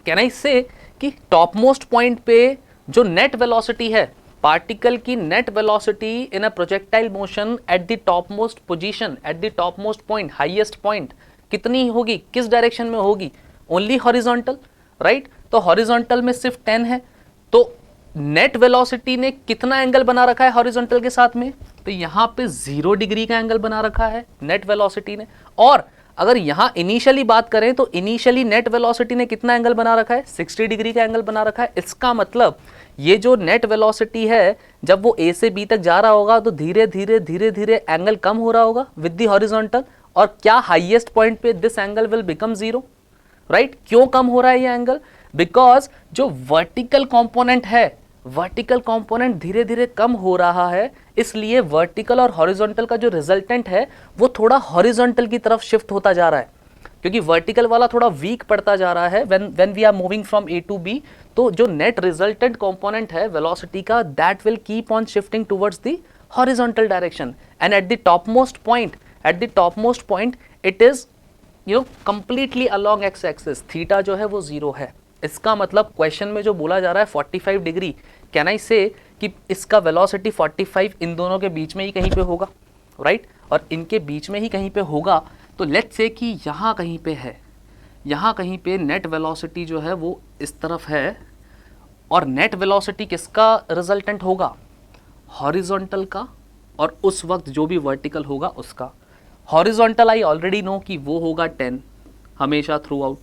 कैन आई से कि टॉप मोस्ट पॉइंट पे जो नेट वेलोसिटी है, पार्टिकल की net velocity in a projectile motion eight the top most position, eight the top most point, highest point, कितनी होगी? किस डायरेक्शन में होगी? Only horizontal, right? तो हॉरिजॉन्टल में सिर्फ 10 है। तो नेट वेलोसिटी ने कितना एंगल बना रखा है हॉरिजॉन्टल के साथ में? तो यहाँ पे 0 डिग्री का एंगल बना रखा है नेट वेलोसिटी ने। और अगर यहाँ इनिशियली बात करें तो इनिशियली नेट वेलोसिटी ने कितना एंगल बना रखा है? 60 डिग्री का एंगल बना रखा है। इसका मतलब ये जो नेट वेलोसिटी है, जब वो ए से बी तक जा रहा होगा तो धीरे धीरे एंगल कम हो रहा होगा विद द हॉरिजॉन्टल। और क्या हाईएस्ट पॉइंट पे this angle will become 0, right? क्यों कम हो रहा है ये एंगल? बिकॉज जो वर्टिकल कंपोनेंट है, वर्टिकल कंपोनेंट धीरे धीरे कम हो रहा है, इसलिए वर्टिकल और हॉरिजॉन्टल का जो रिजल्टेंट है वो थोड़ा हॉरिजॉन्टल की तरफ शिफ्ट होता जा रहा है, क्योंकि वर्टिकल वाला थोड़ा वीक पड़ता जा रहा है when we are moving from A to B. तो जो नेट रिजल्टेंट कंपोनेंट है वेलोसिटी का, that will keep on shifting towards the horizontal direction and at the top most point it is completely along X axis. Theta जो है वो 0 है। इसका मतलब क्वेश्चन में जो बोला जा रहा है 45 डिग्री, कैन आई से कि इसका वेलोसिटी 45 इन दोनों के बीच में ही कहीं पे होगा, राइट? और इनके बीच में ही कहीं पे होगा। तो लेट्स से कि यहाँ कहीं पे है, यहाँ कहीं पे नेट वेलोसिटी जो है वो इस तरफ है, और नेट वेलोसिटी किसका रिजल्टेंट होगा? हॉरिजॉन्टल का, और उस वक्त जो भी वर्टिकल होगा उसका। हॉरिजॉन्टल आई ऑलरेडी नो कि वो होगा 10 हमेशा थ्रू आउट,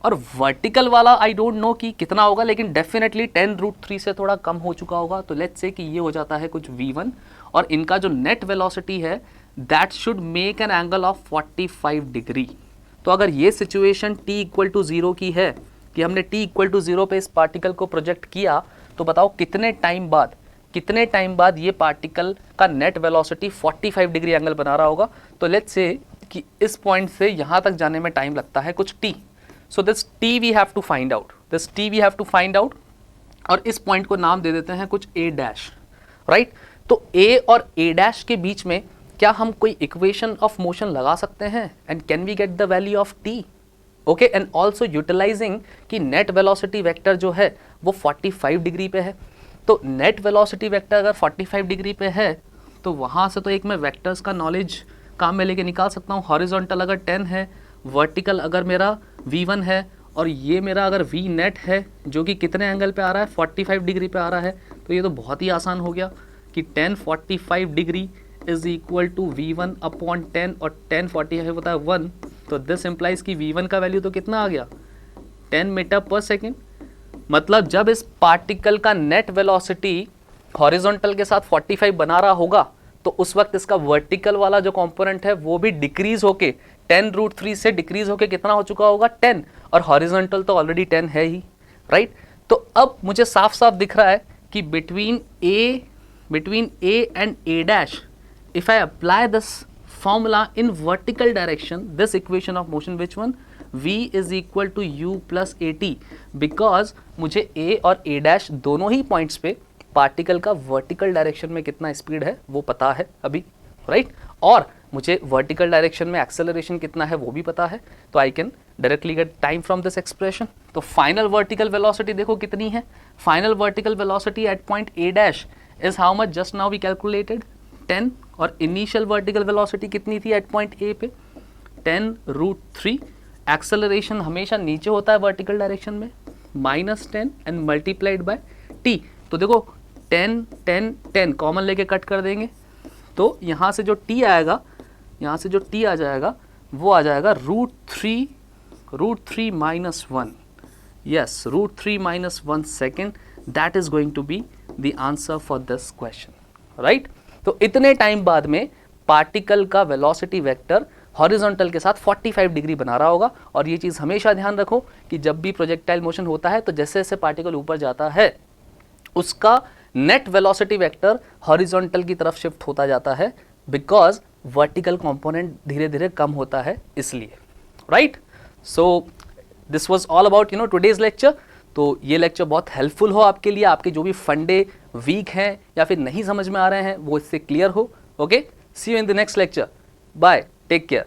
और वर्टिकल वाला आई डोंट नो कि कितना होगा, लेकिन डेफिनेटली 10√3 से थोड़ा कम हो चुका होगा। तो लेट्स से कि ये हो जाता है कुछ v1, और इनका जो नेट वेलोसिटी है that should make an angle of 45 degree. तो अगर ये सिचुएशन t = 0 की है, कि हमने t इक्वल टू 0 पे इस पार्टिकल को प्रोजेक्ट किया, तो बताओ कितने टाइम बाद ये पार्टिकल का नेट वेलोसिटी 45 डिग्री एंगल बना रहा होगा। तो लेट्स से कि इस पॉइंट से यहाँ तक जाने में टाइम लगता है कुछ t, so this t we have to find out, और इस पॉइंट को नाम दे देते हैं कुछ a डैश, राइट। तो a और a डैश के बीच में क्या हम कोई इक्वेशन ऑफ मोशन लगा सकते हैं, and can we get the value of t, okay, and also utilising कि नेट वेलोसिटी वेक्टर जो है वो 45 डिग्री पे है। तो नेट वेलोसिटी वेक्टर अगर 45 डिग्री पे है तो वहाँ से तो एक मैं वेक्टर्स का नॉलेज काम में लेके निकाल सकता हूँ। हॉरिजॉन्टल अगर 10 है, वर्टिकल अगर मेरा v1 है, और ये मेरा अगर v नेट है जो कि कितने एंगल पे आ रहा है, 45 डिग्री पे आ रहा है, तो ये तो बहुत ही आसान हो गया कि 10 45 degree is equal to v1 upon 10, और 10 45 होता है 1, तो दिस इम्प्लाइज कि v1 का वैल्यू तो कितना आ गया, 10 मीटर पर सेकेंड। मतलब जब इस पार्टिकल का नेट वेलोसिटी हॉरिजॉन्टल के साथ 45 बना रहा होगा तो उस वक्त इसका वर्टिकल वाला जो कंपोनेंट है वो भी डिक्रीज होके 10√3 से डिक्रीज होके कितना हो चुका होगा, 10, और हॉरिजॉन्टल तो ऑलरेडी 10 है ही, राइट। तो अब मुझे साफ साफ दिख रहा है कि between a and a dash, if I apply this formula in vertical direction, this equation of motion, which one, v is equal to u plus at, because मुझे a और a डैश दोनों ही पॉइंट्स पे particle का vertical direction में कितना speed है वो पता है अभी, राइट, और मुझे वर्टिकल डायरेक्शन में एक्सेलरेशन कितना है वो भी पता है, तो I can directly get time from this expression. तो फाइनल वर्टिकल वेलोसिटी देखो कितनी है, final vertical velocity at point a dash is how much, just now we calculated 10, और इनिशियल वर्टिकल वेलोसिटी कितनी थी एट पॉइंट a पे, 10√3। Acceleration हमेशा नीचे होता है वर्टिकल डायरेक्शन में, -10 एंड मल्टीप्लाइड बाय t। तो देखो 10 10 10 कॉमन लेके कट कर देंगे, तो यहाँ से जो t आएगा, यहाँ से जो t आ जाएगा वो आ जाएगा √3 minus 1, yes, √3 minus 1 second, that is going to be the answer for this question, right। तो इतने टाइम बाद में पार्टिकल का वेलोसिटी वेक्टर हॉरिजॉन्टल के साथ 45 डिग्री बना रहा होगा। और ये चीज़ हमेशा ध्यान रखो कि जब भी प्रोजेक्टाइल मोशन होता है तो जैसे जैसे पार्टिकल ऊपर जाता है उसका नेट वेलोसिटी वेक्टर हॉरिजॉन्टल की तरफ शिफ्ट होता जाता है, बिकॉज वर्टिकल कंपोनेंट धीरे धीरे कम होता है इसलिए, right. So this was all about today's lecture. तो ये लेक्चर बहुत हेल्पफुल हो आपके लिए, आपके जो भी फंडे वीक हैं या फिर नहीं समझ में आ रहे हैं वो इससे क्लियर हो। Okay, see you in the next lecture, bye, take care.